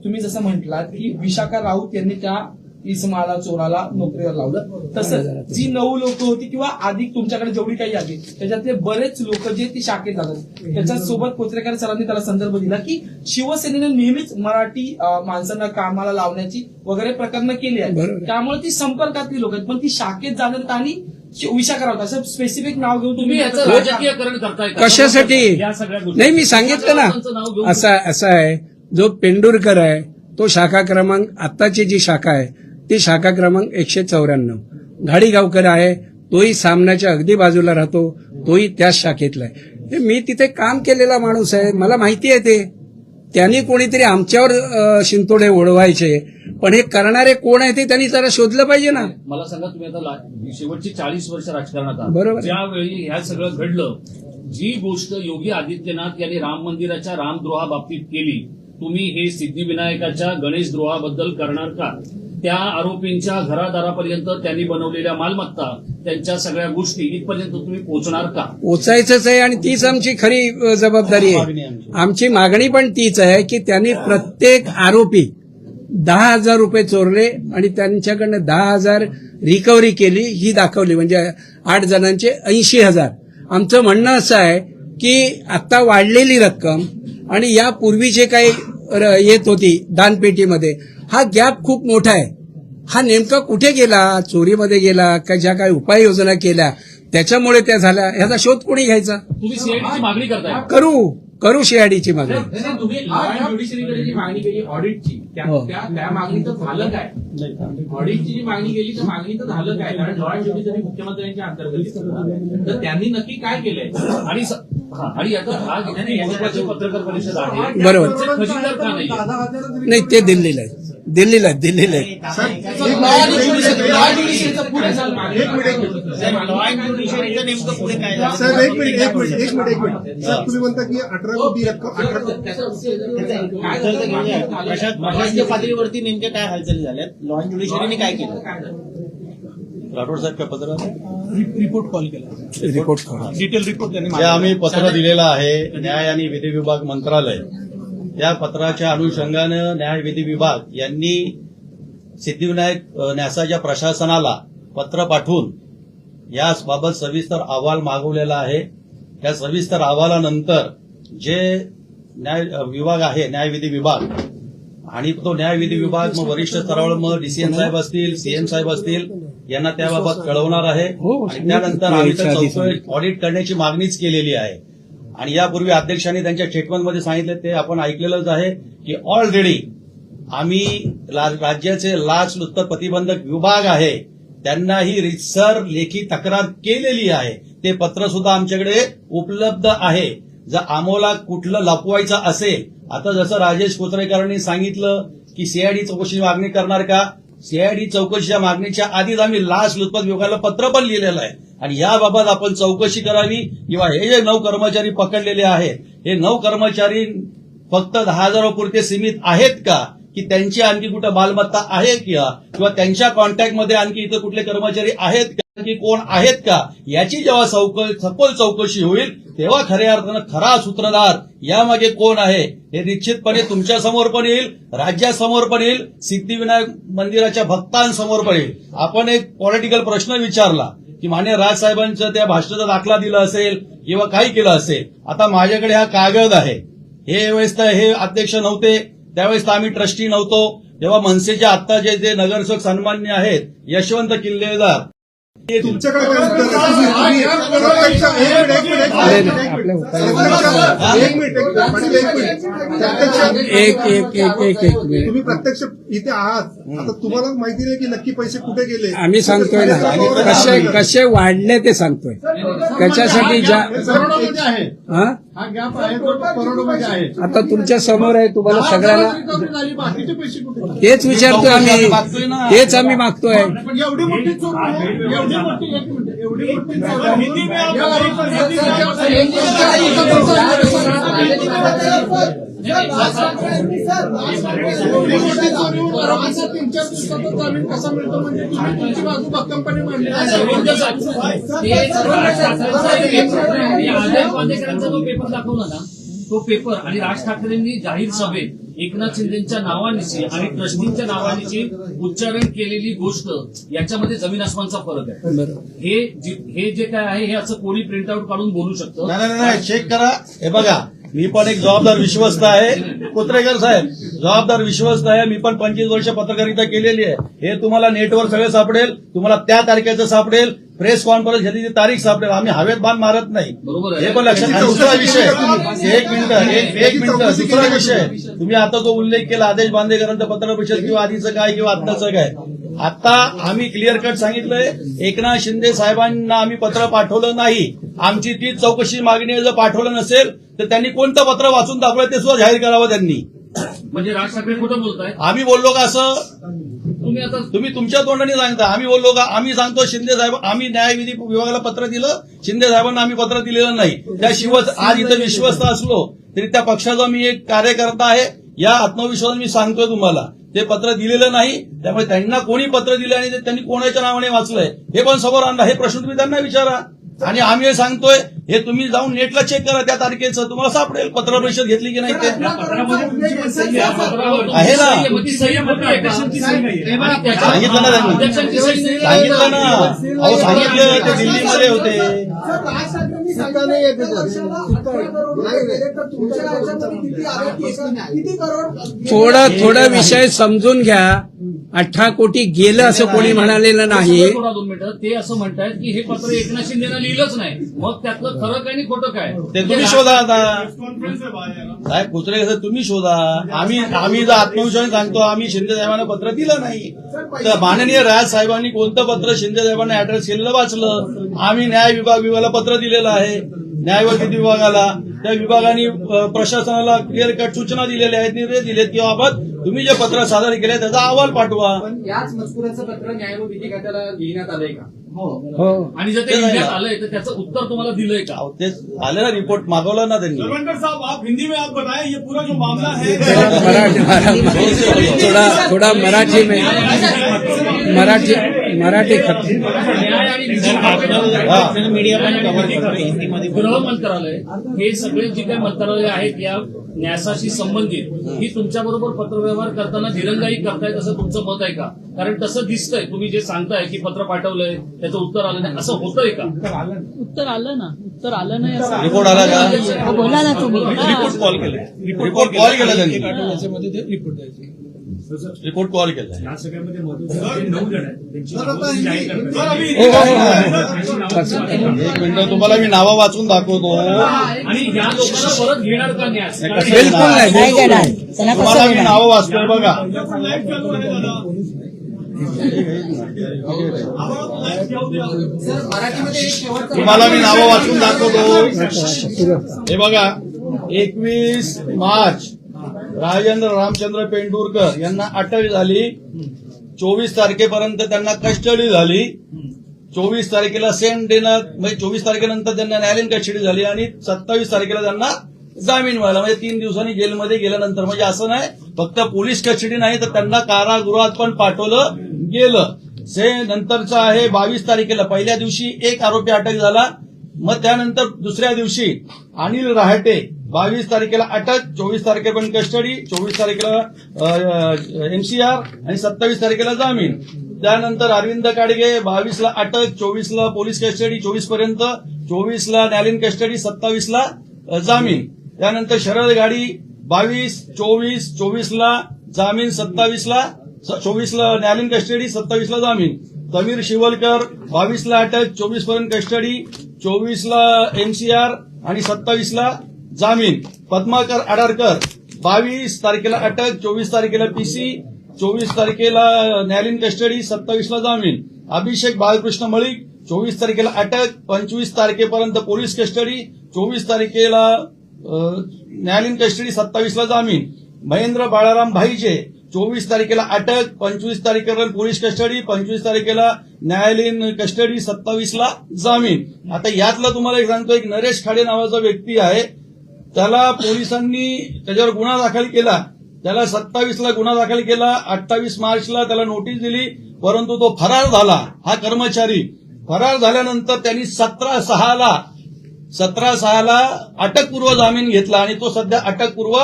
तुम्ही जसं म्हटलात की विशाखा राऊत यांनी त्या इसमाला चोराला नोकरीवर लावलं, तसं जी 9 लोक होती किंवा अधिक तुमच्याकडे जेवढी काही आली त्याच्यातले बरेच लोक जे ती शाखेत जातात, त्याच्यासोबत कोचरेकर सरांनी त्याला संदर्भ दिला की शिवसेनेने नेहमीच मराठी माणसांना कामाला लावण्याची वगैरे प्रकरणं केली आहेत. त्यामुळे ती संपर्कातली लोक आहेत, पण ती शाखेत जाणार आणि विशाखा राऊत असं स्पेसिफिक नाव घेऊन तुम्ही याचं राजकीयकरण करताय का? कशासाठी? या सगळ्या गोष्टी नाही, मी सांगितलं ना, त्यांचं नाव घेऊन असं आहे, जो पेंडुरकर आहे तो शाखा क्रमांक, आत्ताची जी शाखा आहे ती शाखा क्रमांक 194. घाडीगावकर आहे, तोही सामन्याच्या अगदी बाजूला राहतो, तोही त्याच शाखेतला आहे. हे मी तिथे काम केलेला माणूस आहे, मला माहिती आहे ते. त्यांनी कोणीतरी आमच्यावर शिंतोडे ओढवायचे, पण हे करणारे कोण आहे ते त्यांनी जरा शोधलं पाहिजे ना. मला सांगा, तुम्ही आता शेवटची 40 वर्ष राजकारणात आहात. बरोबर. ज्यावेळी ह्या सगळं घडलं, जी गोष्ट योगी आदित्यनाथ यांनी राम मंदिराच्या रामद्रोहाबाबतीत केली, तुम्ही हे सिद्धिविनायकाच्या गणेशद्रोहाबद्दल करणार का? त्या आरोपींच्या घरादारापर्यंत त्यांनी बनवलेल्या मालमत्ता, त्यांच्या सगळ्या गोष्टी इथपर्यंत तुम्ही पोहोचणार का? पोचायचंच आहे, आणि तीच आमची खरी जबाबदारी आहे. आमची मागणी पण तीच आहे की त्यांनी प्रत्येक आरोपी 10,000 रुपये चोरले आणि त्यांच्याकडनं 10,000 रिकव्हरी केली, ही दाखवली. म्हणजे 8 जणांचे 80,000. आमचं म्हणणं असं आहे की आता वाढलेली रक्कम आणि यापूर्वी जे काही येत होती दानपेटीमध्ये, हा गॅप खूप मोठा आहे. हा नेमका कुठे गेला? चोरीमध्ये गेला का? ज्या काही उपाययोजना केल्या त्याच्यामुळे त्या झाल्या, ह्याचा शोध कोणी घ्यायचा? तुम्ही सीआयडीची मागणी करताय? करू सीआयडीची मागणी. तुम्ही लॉ अँड ज्युडिशरीकडे जी मागणी केली ऑडिटची, हो. त्या मागणीचं झालं काय? ऑडिटची जी मागणी केली त्या मागणीचं झालं काय? कारण लॉ अँड ज्युडिशरी मुख्यमंत्र्यांच्या अंतर्गत, तर त्यांनी नक्की काय केलंय? आणि याचा भाग इतकी महत्वाची पत्रकार परिषद आहे, बरोबर. त्याचे खजिनदार का नाही? नाही, ते दिल्लीला आहे. दिल्लीला आहे. लॉ अँड ज्युडिशरीचं नेमकं पुढे काय झालं? साहेब एक मिनिट सर, तुम्ही म्हणता की 18 कोटी रक्कम 18 प्रशासकीय पातळीवरती नेमक्या काय हालचाली झाल्यात? लॉ अँड ज्युडिशरीने काय केलं? राठोड साहेब काय पत्र रिपोर्ट डिटेल रिपोर्ट जे आम्ही पत्र दिलेलं आहे न्याय आणि विधी विभाग मंत्रालय, त्या पत्राच्या अनुषंगानं न्याय विधी विभाग यांनी सिद्धिविनायक न्यासाच्या प्रशासनाला पत्र पाठवून याबाबत सविस्तर अहवाल मागवलेला आहे. त्या सविस्तर अहवालानंतर जे न्याय विभाग आहे, न्याय विधी विभाग, आणि तो न्याय विधी विभाग मग वरिष्ठ स्तरावर मग डीसीएम साहेब असतील, सीएम साहेब असतील, यांना त्याबाबत कळवणार आहे. आणि त्यानंतर आम्ही तर चौकशी ऑडिट करण्याची मागणीच केलेली आहे. आणि यापूर्वी अध्यक्षांनी त्यांच्या स्टेटमेंटमध्ये सांगितले, ते आपण ऐकलेलंच आहे की ऑलरेडी आम्ही राज्याचे लाचलुचपत प्रतिबंधक विभाग आहे त्यांना ही रीतसर लेखी तक्रार केलेली आहे. ते पत्र सुद्धा आमच्याकडे उपलब्ध आहे. जर आम्हाला कुठलं लपवायचं असेल, आता जसं राजेश कोचरेकरांनी सांगितलं की सीआयडी चौकशी मागणी करणार का, सीआयडी चौकशीच्या मागणीच्या आधीच आम्ही लाचलुचपत विभागाला पत्र पण लिहिलेलं आहे. आणि याबाबत आपण चौकशी करावी, किंवा हे जे 9 कर्मचारी पकडलेले आहेत, हे 9 कर्मचारी फक्त 10,000 पुरते सीमित आहेत का, की त्यांची आणखी कुठं मालमत्ता आहे का, किंवा त्यांच्या कॉन्टॅक्टमध्ये आणखी इथं कुठले कर्मचारी आहेत का, की कोण आहेत का, याची जेव्हा सखोल चौकशी होईल तेव्हा खऱ्या अर्थानं खरा सूत्रधार यामागे कोण आहे हे निश्चितपणे तुमच्या समोर पण येईल, राज्यासमोर पण येईल, सिद्धिविनायक मंदिराच्या भक्तांसमोर पण येईल. आपण एक पॉलिटिकल प्रश्न विचारला की मान्य राजसाहेबांचं त्या भाषणाचा दाखला दिला असेल किंवा काही केलं असेल. आता माझ्याकडे हा कागद आहे. हे वेळेस तर हे अध्यक्ष नव्हते, त्यावेळेस तर आम्ही ट्रस्टी नव्हतो. जेव्हा मनसेच्या आत्ता जे नगरसेवक सन्मान्य आहेत यशवंत किल्लेदार, तुमच्याकडे काय उत्तर आहे? तुम्ही प्रत्यक्ष इथे आहात, आता तुम्हाला माहिती नाही की नक्की पैसे कुठे गेले. आम्ही सांगतोय ना, कसे वाढले ते सांगतोय. त्याच्यासाठी हा गॅप आहे तो करोडोमध्ये आहे. आता तुमच्या समोर आहे, तुम्हाला सगळ्यांना झाली, बाकीचे पैसे कुठे? तेच विचारतोय आम्ही, तेच आम्ही मागतोय. पण एवढी मोठी चोरी आहे, एवढी मोठी, एक मिनिट, एवढी मोठी कसा मिळतो म्हणजे तुमची बाजू भक्कमपणे मांडली. जो पेपर दाखवला ना, तो पेपर आणि राज ठाकरेंनी जाहीर सभेत एकनाथ शिंदेच्या नावानिशी आणि ट्रस्टींच्या नावानिशी उच्चारण केलेली गोष्ट, याच्यामध्ये जमीन आसमानचा फरक आहे. हे जे काय आहे हे असं कोणी प्रिंटआउट काढून बोलू शकतं? नाही, चेक करा. हे बघा, मी पण एक जबाबदार विश्वस्त आहे, कोत्रेकर साहेब जबाबदार विश्वस्त आहे. मी पण 25 वर्ष पत्रकारिता केलेली आहे. हे तुम्हाला नेटवर सगळं सापडेल, तुम्हाला त्या तारखेचं सापडेल, प्रेस कॉन्फरन्स घेतली ती तारीख सापडेल. आम्ही हवेत बाण मारत नाही. बरोबर आहे. हे पण लक्षात घ्या. दुसरा विषय एक मिनिट दुसरा विषय तुम्ही आता जो उल्लेख केला आदेश बांदेकरांचं पत्र परिषद किंवा आधीचं काय किंवा आत्ताचं काय, आता आम्ही क्लिअर कट सांगितलंय एकनाथ शिंदे साहेबांना आम्ही पत्र पाठवलं नाही. आमची तीच चौकशी मागणी आहे. जर पाठवलं नसेल तर त्यांनी कोणतं पत्र वाचून दाखवलं ते सुद्धा जाहीर करावं त्यांनी. म्हणजे राज ठाकरे खोटं बोलताय आम्ही बोललो का असं? तुम्ही आता तुम्ही तुमच्या तोंडाने सांगता. आम्ही बोललो का? आम्ही सांगतो शिंदे साहेब आम्ही न्यायविधी विभागाला पत्र दिलं, शिंदे साहेबांना आम्ही पत्र दिलेलं नाही. त्याशिवाय आज इथं विश्वस्त असलो तरी त्या पक्षाचा मी एक कार्यकर्ता आहे या आत्मविश्वासाने मी सांगतोय तुम्हाला. ते पत्र दिलेलं नाही. त्यामुळे त्यांना कोणी पत्र दिलं आणि ते त्यांनी कोणाच्या नावाने वाचलंय हे पण समोर आणलं. हे प्रश्न तुम्ही त्यांना विचारा. आणि आम्ही हे सांगतोय हे तुम्ही जाऊन नेटला चेक करा त्या तारखेचं तुम्हाला सापडेल पत्र परिषद घेतली की नाही ते आहे ना. सांगितलं ना त्यांनी, सांगितलं ना. अहो सांगितलं ते दिल्लीमध्ये होते. राज ठाकरेंनी सांगितलं तुमच्या राज्यामध्ये किती आरोपी किती करोड थोडा विषय समजून घ्या. 18 कोटी गेलं असं कोणी म्हणालेलं नाही. थोडा 2 मिनिटं ते असं म्हणतायत की हे पत्र एकनाथ शिंदेनं लिहिलंच नाही. मग त्यातलं खरं काय आणि खोटं काय ते तुम्ही शोधा. आता साहेब कुत्रे कसं तुम्ही शोधा. आम्ही जर आत्मविश्वासाने सांगतो आम्ही शिंदे साहेबांना पत्र दिलं नाही तर माननीय राज साहेबांनी कोणतं पत्र शिंदे साहेबांना ऍड्रेस केलेलं वाचलं. आम्ही न्याय विभागाला पत्र दिलेलं आहे. न्यायविधी विभागाला त्या विभागाने प्रशासनाला क्लिअर कट सूचना दिलेल्या आहेत, निर्देश दिलेत की बाबत तुम्ही जे पत्र सादर केले त्याचा अहवाल पाठवा. पण याच मजकुराचं पत्र न्याय व विधी खात्याला लिहिण्यात आलंय का? हो आणि जर ते लिहिण्यात आलंय तर त्याचं उत्तर तुम्हाला दिलंय का? अहो, ते आलं ना रिपोर्ट मागवला ना त्यांनी. साहब आप हिंदी में आप बताएं ये पूरा जो मामला है थोड़ा मराठी में मराठी खत न्याय आणि विधी आपल्याला मीडिया पण कव्हर करतो हिंदीमध्ये. गृह मंत्रालय हे सगळे जे काही मंत्रालय आहेत या न्यासाशी संबंधित ही तुमच्या बरोबर पत्रव्यवहार करताना दिरंगाई करतायत असं तुमचं मत आहे का? कारण तसं दिसतंय तुम्ही जे सांगताय की पत्र पाठवलंय त्याचं उत्तर आलं नाही असं होतंय का? उत्तर आलं ना, उत्तर आलं नाही असं रिपोर्ट आला का? बोला ना तुम्ही. रिपोर्ट कॉल केला त्यांनी. रिपोर्ट कॉल केला. या सगळ्यामध्ये महत्त्वाचं 9 जण आहेत त्यांची सर, नावं आता तुम्ही जाहीर ही- करताय. सर, एक मिनिट तुम्हाला मी नावं वाचून दाखवतो. आणि ह्या लोकांना परत घेणार का न्यास? बिलकुल नाही. नाही घेणार. त्यांना तुम्हाला कसं मी घेणार? नावं वाचतोय बघा. सर मराठीमध्ये एक शेवटचा तुम्हाला मी नावं वाचून दाखवतो. हे बघा 21 मार्च राजेंद्र रामचंद्र पेंडुरकर यांना अटक झाली. 24 तारखेपर्यंत त्यांना कस्टडी झाली. 24 तारखेला सेम डेनं म्हणजे 24 तारखेनंतर त्यांना न्यायालयीन कस्टडी झाली आणि 27 तारखेला त्यांना जामीन मिळाला. म्हणजे 3 दिवसांनी जेलमध्ये गेल्यानंतर म्हणजे असं नाही फक्त पोलीस कस्टडी नाही तर त्यांना कारागृहात पण पाठवलं गेलं. नंतरचं आहे 22 तारखेला पहिल्या दिवशी एक आरोपी अटक झाला. मग त्यानंतर दुसऱ्या दिवशी अनिल रहाटे 22 तारखेला अटक, 24 तारखेपर्यंत कस्टडी, 24 तारखेला एमसीआर आणि 27 तारखेला जामीन. त्यानंतर अरविंद काडगे 22 ला अटक, 24 ला पोलीस कस्टडी 24 पर्यंत, 24 ला न्यायालयीन कस्टडी, 27 ला जामीन. त्यानंतर शरद गाडी 22, 24 ला जामीन, 27 ला 24 ला न्यायालयीन कस्टडी, 27 ला जामीन. समीर शिवलकर 22 ला अटक, 24 पर्यंत कस्टडी, 24 ला एमसीआर आणि 27 ला जामीन. पद्माकर आडारकर 22 तारखेला अटक, 24 तारखेला पीसी, 24 तारखेला न्यायालयीन कस्टडी, 27 ला जामीन. अभिषेक बाळकृष्ण मळिक 24 तारखेला अटक, 25 तारखेपर्यंत पोलीस कस्टडी, 24 तारखेला न्यायालयीन कस्टडी, 27 ला जामीन. महेंद्र बाळाराम भाईजे 24 तारखेला अटक, 25 तारखेपर्यंत पोलीस कस्टडी, 25 तारखेला न्यायालयीन कस्टडी, 27 ला जामीन. आता यातला तुम्हाला एक सांगतो, एक नरेश खाडे नावाचा व्यक्ती आहे. त्याला पोलिसांनी त्याच्यावर गुन्हा दाखल केला. त्याला 27 ला गुन्हा दाखल केला. 28 मार्चला त्याला नोटीस दिली, परंतु तो फरार झाला. हा कर्मचारी फरार झाल्यानंतर त्यांनी 17/6ला अटकपूर्व जामीन घेतला आणि तो सध्या अटकपूर्व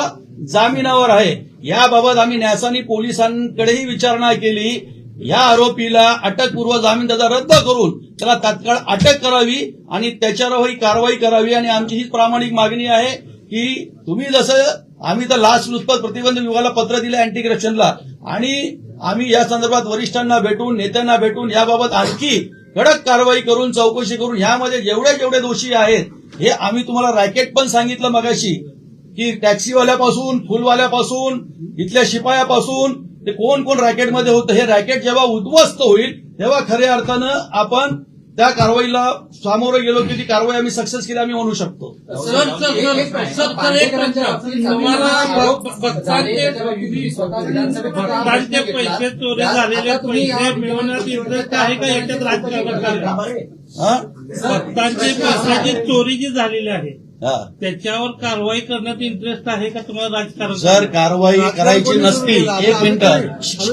जामिनावर आहे. याबाबत आम्ही न्यासानी पोलिसांकडेही विचारणा केली. या आरोपीला अटकपूर्व जामीन त्याचा रद्द करून त्याला तात्काळ अटक करावी आणि त्याच्यावर ही कारवाई करावी. आणि आमची ही प्रामाणिक मागणी आहे की तुम्ही जसं आम्ही तर लाचलुचपत प्रतिबंध विभागाला पत्र दिलं अँटी करप्शनला आणि आम्ही या संदर्भात वरिष्ठांना भेटून नेत्यांना भेटून याबाबत आणखी कडक कारवाई करून चौकशी करून ह्यामध्ये जेवढे दोषी आहेत हे आम्ही तुम्हाला रॅकेट पण सांगितलं मगाशी की टॅक्सीवाल्यापासून फुलवाल्यापासून इथल्या शिपायापासून ते कोण कोण रॅकेटमध्ये होतं. हे रॅकेट जेव्हा उद्ध्वस्त होईल तेव्हा खऱ्या अर्थानं आपण त्या कारवाईला सामोरं गेलो की ती कारवाई आम्ही सक्सेस केली आम्ही म्हणू शकतो. भक्तांचे पैसे चोरी झालेले पैसे मिळवण्यात इंटरेस्ट आहे का याच्यात राजकारण? भक्तांचे पैशाची चोरी जी झालेली आहे त्याच्यावर कारवाई करण्यात इंटरेस्ट आहे का तुम्हाला राजकारण? सर कारवाई करायची नसती, एक मिनिट,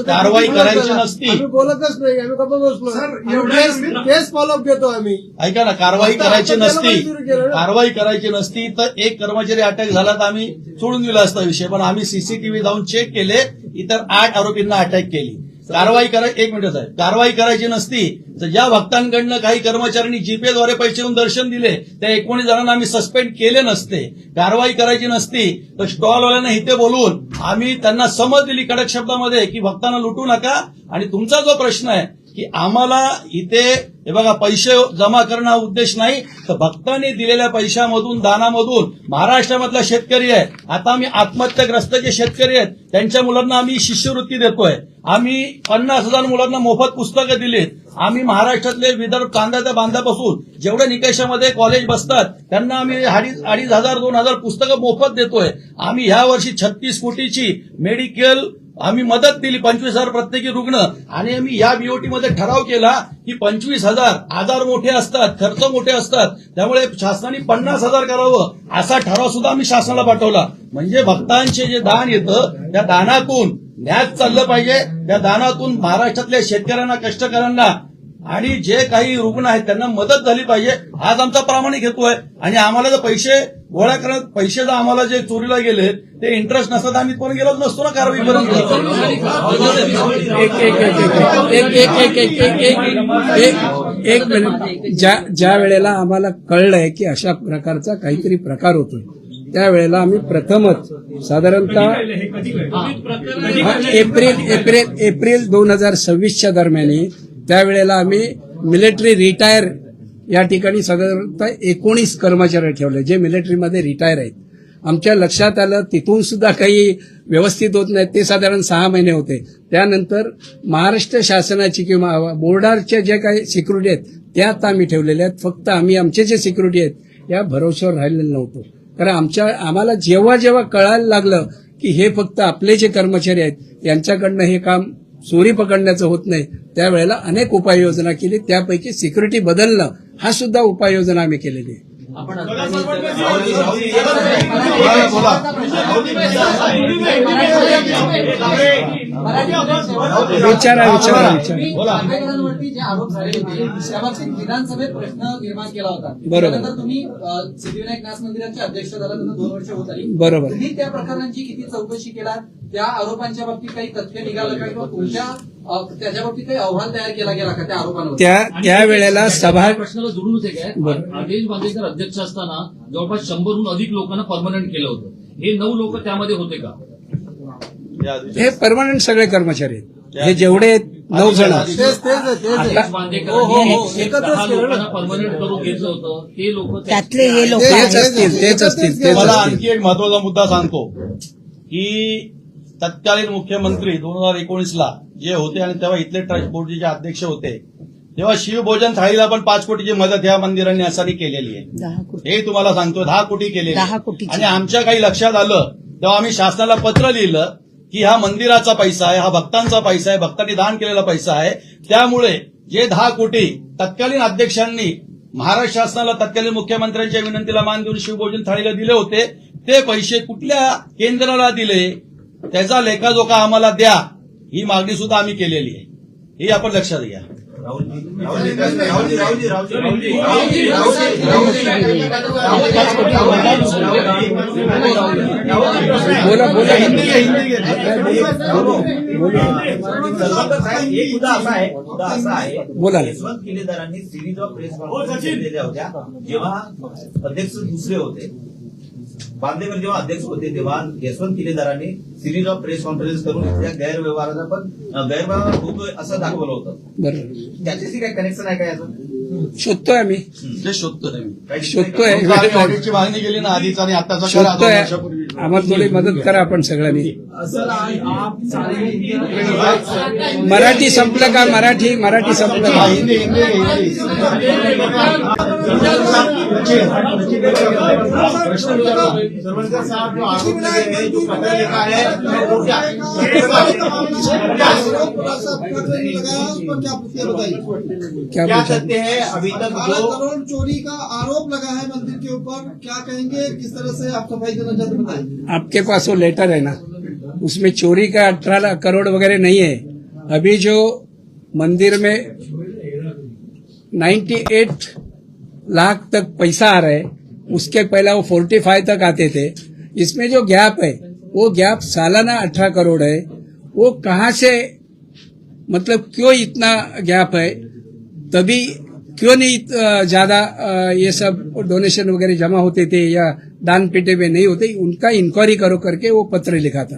कारवाई करायची नसती. आम्ही बोलतच नाही, आम्ही गप्प बसलो. केस फॉलोअप घेतो आम्ही. ऐका ना, कारवाई करायची नसती, कारवाई करायची नसती तर एक कर्मचारी अटॅक झाला तर आम्ही सोडून दिला असता विषय. पण आम्ही सीसीटीव्ही जाऊन चेक केले, इतर 8 आरोपींना अटॅक केली. कारवाई एक मिनिट साहेब, कारवाई करायची नसती तर ज्या भक्तांकडनं काही कर्मचाऱ्यांनी जीपेद्वारे पैसे देऊन दर्शन दिले त्या 19 जणांना आम्ही सस्पेंड केले नसते. कारवाई करायची नसती तर स्टॉलवाल्यांना इथे बोलवून आम्ही त्यांना समज दिली कडक शब्दामध्ये की भक्तांना लुटू नका. आणि तुमचा जो प्रश्न आहे की आम्हाला इथे हे बघा पैसे जमा करणं हा उद्देश नाही तर भक्तांनी दिलेल्या पैशामधून दानामधून महाराष्ट्रामधला शेतकरी आहे, आता आम्ही आत्महत्याग्रस्त जे शेतकरी आहेत त्यांच्या मुलांना आम्ही शिष्यवृत्ती देतोय. आम्ही 50,000 मुलांना मोफत पुस्तकं दिलीत. आम्ही महाराष्ट्रातले विदर्भ कांद्याच्या बांधापासून जेवढ्या निकषामध्ये कॉलेज बसतात त्यांना आम्ही 2,500 2,000 पुस्तकं मोफत देतोय. आम्ही ह्या वर्षी 36 कोटीची मेडिकल आम्ही मदत दिली, 25,000 प्रत्येकी रुग्ण. आणि आम्ही या बीओटी मध्ये ठराव केला की 25,000 आजार मोठे असतात, खर्च मोठे असतात, त्यामुळे शासनाने 50,000 करावं असा ठराव सुद्धा आम्ही शासनाला पाठवला. म्हणजे भक्तांचे जे दान येतं त्या दानातून न्यास चाललं पाहिजे. त्या दानातून महाराष्ट्रातल्या शेतकऱ्यांना, कष्टकऱ्यांना आणि जे काही रुग्ण आहेत त्यांना मदत झाली पाहिजे. आज आमचा प्रामाणिक हेतू आहे. आणि आम्हाला जर पैसे गोळा करण्यात पैसे जर आम्हाला जे चोरीला गेले ते इंटरेस्ट नसतात आम्ही पण गेलोच नसतो ना कारवाईपर्यंत. एक मिनिट, ज्या वेळेला आम्हाला कळलंय की अशा प्रकारचा काहीतरी प्रकार होतोय त्यावेळेला आम्ही प्रथमच साधारणतः एप्रिल 2026च्या दरम्यान त्यावेळेला आम्ही मिलिटरी रिटायर या ठिकाणी साधारणतः 19 कर्मचारी ठेवले जे मिलिटरीमध्ये रिटायर आहेत. आमच्या लक्षात आलं तिथून सुद्धा काही व्यवस्थित होत नाही, ते साधारण 6 महिने होते. त्यानंतर महाराष्ट्र शासनाची किंवा बोर्डारच्या जे काही सिक्युरिटी आहेत त्यात आम्ही ठेवलेल्या आहेत. फक्त आम्ही आमचे जे सिक्युरिटी आहेत या भरोश्यावर राहिलेलो नव्हतो. कारण आम्हाला जेव्हा जेव्हा कळायला लागलं की हे फक्त आपले जे कर्मचारी आहेत यांच्याकडनं हे काम चोरी पकडण्याचं होत नाही त्यावेळेला अनेक उपाययोजना केली. त्यापैकी सिक्युरिटी बदलणं हा सुद्धा उपाययोजना आम्ही केलेली आहे. विचारा आंबेडकरांवरती जे आरोप झाले होते त्याबाबतीत विधानसभेत प्रश्न निर्माण केला होता. बरोबर. तुम्ही सिद्धिविनायक न्यास मंदिराचे अध्यक्ष झाला, त्यांना 2 वर्ष होत आली. बरोबर. तुम्ही त्या प्रकरणांची किती चौकशी केला, त्या आरोपांच्या बाबतीत काही तथ्य निघालं का किंवा तुमच्या त्याच्या बाबतीत काही अहवाल तयार केला गेला का त्या आरोपांवर? त्यावेळेला सभा प्रश्नाला जोडूनच एक आहे, राजेश बांदेकर अध्यक्ष असताना जवळपास 100हून अधिक लोकांना परमनंट केलं होतं. हे 9 लोक त्यामध्ये होते का? हे परमनंट सगळे कर्मचारी आहेत. हे जेवढे 9 जण राजेश बांदेकर लोकांना परमनंट करून घेतलं होतं ते लोक त्यातले हे लोक तेच असतील. मला आणखी एक महत्वाचा मुद्दा सांगतो की तत्कालीन मुख्यमंत्री 2019ला जे होते आणि तेव्हा इथले ट्रस्ट बोर्डचे अध्यक्ष होते तेव्हा शिवभोजन थाळीला पण 5 कोटीची मदत या मंदिरांनी असानी केलेली आहे. हे तुम्हाला सांगतो 10 कोटी केलेली. आणि आमच्या काही लक्षात आलं तेव्हा आम्ही शासनाला पत्र लिहिलं की हा मंदिराचा पैसा आहे, हा भक्तांचा पैसा आहे, भक्तांनी दान केलेला पैसा आहे. त्यामुळे जे 10 कोटी तत्कालीन अध्यक्षांनी महाराष्ट्र शासनाला तत्कालीन मुख्यमंत्र्यांच्या विनंतीला मान देऊन शिवभोजन थाळीला दिले होते ते पैसे कुठल्या केंद्राला दिले त्याचा लेखाजोखा आम्हाला द्या ही मागणी सुद्धा आम्ही केलेली आहे. हे आपण लक्षात घ्या. बोला. यशवंत किल्लेदारांनी सिरीज ऑफ प्रेस कॉन्फरन्स केलेल्या होत्या जेव्हा अध्यक्ष दुसरे होते बांदेकर जेव्हा अध्यक्ष होते तेव्हा यशवंत किल्लेदारांनी सिरीज ऑफ प्रेस कॉन्फरन्स करून इथल्या गैरव्यवहाराचा पण गैरव्यवहार होतोय असं दाखवलं होतं. बरोबर त्याच्याशी काय कनेक्शन आहे का याचं? शोधतोय आम्ही ते शोधतोय मी. शोधतोय ऑडिटची मागणी केली ना आधीच आणि आताचा करा 2 शोधतोय वर्षापूर्वी. आम्हाला थोडी मदत करा आपण सगळ्यांनी. सर आज आप सारे मराठी संपलं का? मराठी संपलं का? हिंदी सरवणकर साहब जो आरोप लगे हैं, जो पत्र लिखा है, वो क्या क्या क्या पूछा? कहते हैं अभी तक 12 जो करोड़ चोरी का आरोप लगा है मंदिर के ऊपर, क्या कहेंगे, किस तरह से आप सफाई देना चाहते हैं बताइए। आपके पास वो लेटर है ना, उसमें चोरी का 18 करोड़ वगैरह नहीं है। अभी जो मंदिर में 98 लाख तक पैसा आ रहा है, उसके पहले वो 45 तक आते थे। इसमें जो गैप है वो गैप सालाना 18 करोड़ है। वो कहाँ से, मतलब क्यों इतना गैप है, तभी क्यों नहीं ज्यादा ये सब डोनेशन वगैरह जमा होते थे या दान पेटे में नहीं होते, उनका इंक्वायरी करो करके वो पत्र लिखा था।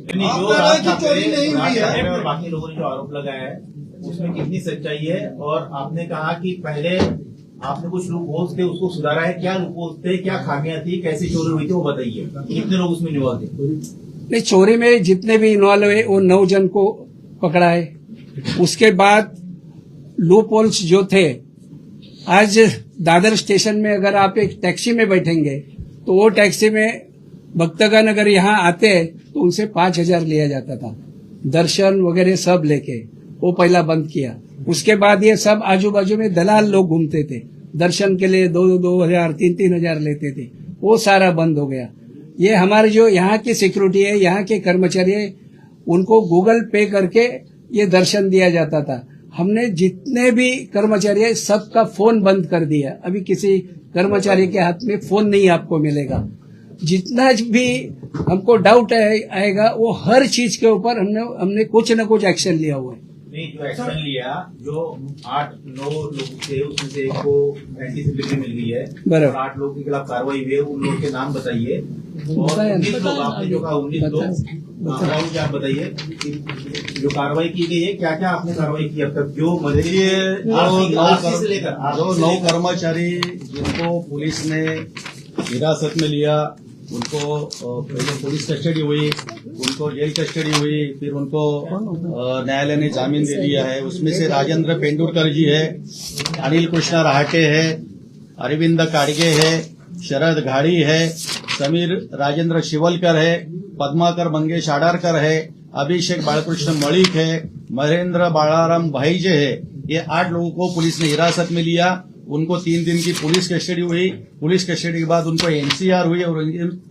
जो राज ठाकरे और बाकी लोगों ने जो आरोप लगाया है उसमें कितनी सच्चाई है? और आपने कहा कि पहले आपने कुछ लूपहोल्स थे उसको सुधारा है, क्या लूपहोल्स थे, क्या खामियां थी, कैसी चोरी हुई थी वो बताइए। कितने लोग उसमें इन्वॉल्व थे? नहीं, चोरी में जितने भी इन्वॉल्व है वो 9 जन को पकड़ा है। उसके बाद लूप होल्स जो थे, आज दादर स्टेशन में अगर आप एक टैक्सी में बैठेंगे तो वो टैक्सी में भक्तगण अगर यहाँ आते हैं तो उनसे 5,000 लिया जाता था, दर्शन वगैरह सब लेके। वो पहला बंद किया। उसके बाद ये सब आजू बाजू में दलाल लोग घूमते थे, दर्शन के लिए 2,000 3,000 लेते थे, वो सारा बंद हो गया। ये हमारे जो यहाँ की सिक्योरिटी है, यहाँ के कर्मचारी है, उनको गूगल पे करके ये दर्शन दिया जाता था। हमने जितने भी कर्मचारी है सबका फोन बंद कर दिया। अभी किसी कर्मचारी के हाथ में फोन नहीं आपको मिलेगा। जितना भी हमको डाउट आएगा वो हर चीज के ऊपर हमने कुछ न कुछ एक्शन लिया हुआ है। नहीं, जो एक्शन लिया, जो 8-9 लोग थे उसमें से एक को एंटीसिपेटरी मिल गई है बराबर। और 8 लोगों के खिलाफ कार्रवाई हुई है, उन लोगों के नाम बताइए। और 19 लोग आपने जो कहा 19 लोग, राहुल जी आप बताइए कि जो कार्रवाई की गई है, क्या क्या आपने कार्रवाई की अब तक? जो ये आरसी से लेकर जो 9 कर्मचारी जिनको पुलिस ने हिरासत में लिया, उनको पहले पुलिस कस्टडी हुई, उनको जेल कस्टडी हुई, फिर उनको न्यायालय ने जामीन दे दिया है। उसमें से राजेंद्र पेंडुरकर जी है, अनिल कृष्णा राहटे है, अरविंद काडगे है, शरद घाड़ी है, समीर राजेंद्र शिवलकर है, पद्माकर मंगेश आडारकर है, अभिषेक बालकृष्ण मलिक है, महेंद्र बालाराम भाईजे है। ये 8 लोगों को पुलिस ने हिरासत में लिया। उनको 3 दिन की पुलिस कस्टडी हुई। पुलिस कस्टडी के बाद उनको एनसीआर हुई और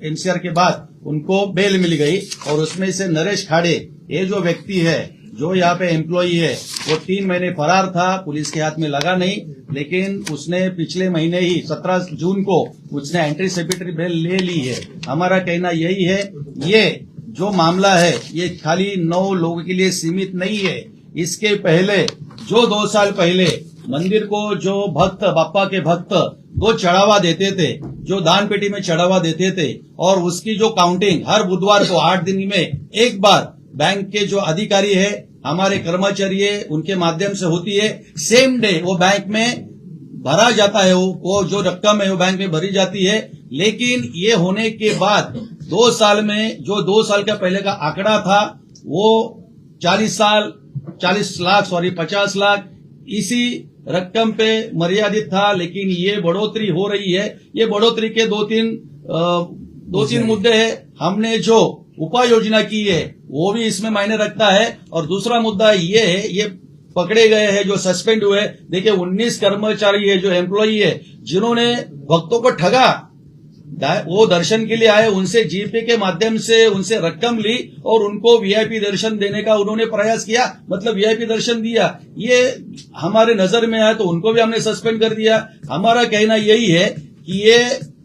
एनसीआर के बाद उनको बेल मिल गई। और उसमें से नरेश खाड़े, ये जो व्यक्ति है, जो यहाँ पे एम्प्लॉई है, वो 3 महीने फरार था, पुलिस के हाथ में लगा नहीं। लेकिन उसने पिछले महीने ही 17 जून को उसने एंटीसिपेटरी बेल ले ली है। हमारा कहना यही है, ये जो मामला है ये खाली 9 लोगों के लिए सीमित नहीं है। इसके पहले जो 2 साल पहले मंदिर को जो भक्त, बापा के भक्त वो चढ़ावा देते थे, जो दान पेटी में चढ़ावा देते थे, और उसकी जो काउंटिंग हर बुधवार को 8 दिन में एक बार बैंक के जो अधिकारी है, हमारे कर्मचारी है, उनके माध्यम से होती है। सेम डे वो बैंक में भरा जाता है, वो जो रकम है वो बैंक में भरी जाती है। लेकिन ये होने के बाद 2 साल में जो 2 साल का पहले का आंकड़ा था वो 50 लाख इसी रकम पे मर्यादित था। लेकिन ये बढ़ोतरी हो रही है। ये बढ़ोतरी के 2-3 मुद्दे हैं। हमने जो उपाय योजना की है वो भी इसमें मायने रखता है। और दूसरा मुद्दा ये है, ये पकड़े गए हैं जो सस्पेंड हुए। देखिए 19 कर्मचारी है जो एम्प्लॉई है जिन्होंने भक्तों को ठगा। वो दर्शन के लिए आए, उनसे जीपे के माध्यम से उनसे रकम ली और उनको वीआईपी दर्शन देने का उन्होंने प्रयास किया, मतलब वीआईपी दर्शन दिया। ये हमारे नजर में आया तो उनको भी हमने सस्पेंड कर दिया। हमारा कहना यही है कि ये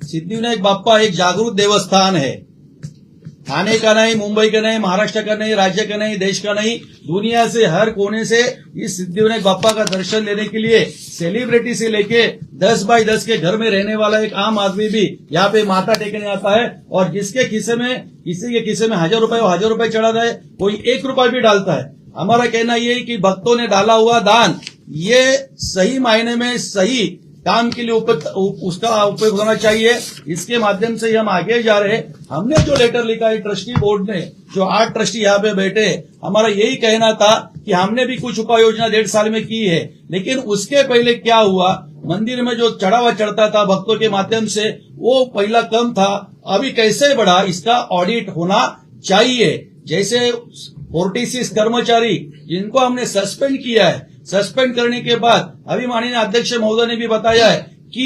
सिद्धिविनायक बाप्पा एक जागरूक देवस्थान है। थाने का नहीं, मुंबई का नहीं, महाराष्ट्र का नहीं, राज्य का नहीं, देश का नहीं, दुनिया से हर कोने से इस सिद्धिविनायक बाप्पा का दर्शन लेने के लिए सेलिब्रिटी से लेके 10 बाई 10 के घर में रहने वाला एक आम आदमी भी यहाँ पे माथा टेकने आता है। और जिसके खिस्से में, किसी के खिस्से में 1000 रुपए, वो 1000 रुपए चढ़ाता है, कोई 1 रुपया भी डालता है। हमारा कहना ये है कि भक्तों ने डाला हुआ दान ये सही मायने में सही काम के लिए उसका उपयोग होना चाहिए। इसके माध्यम से हम आगे जा रहे हैं। हमने जो लेटर लिखा है ट्रस्टी बोर्ड ने, जो 8 ट्रस्टी यहाँ पे बैठे, हमारा यही कहना था कि हमने भी कुछ उपाय योजना 1.5 साल में की है, लेकिन उसके पहले क्या हुआ, मंदिर में जो चढ़ावा चढ़ता था भक्तों के माध्यम से, वो पहला कम था, अभी कैसे बढ़ा, इसका ऑडिट होना चाहिए। जैसे 46 कर्मचारी जिनको हमने सस्पेंड किया है, सस्पेंड करने के बाद अभी माननीय अध्यक्ष महोदय ने भी बताया है कि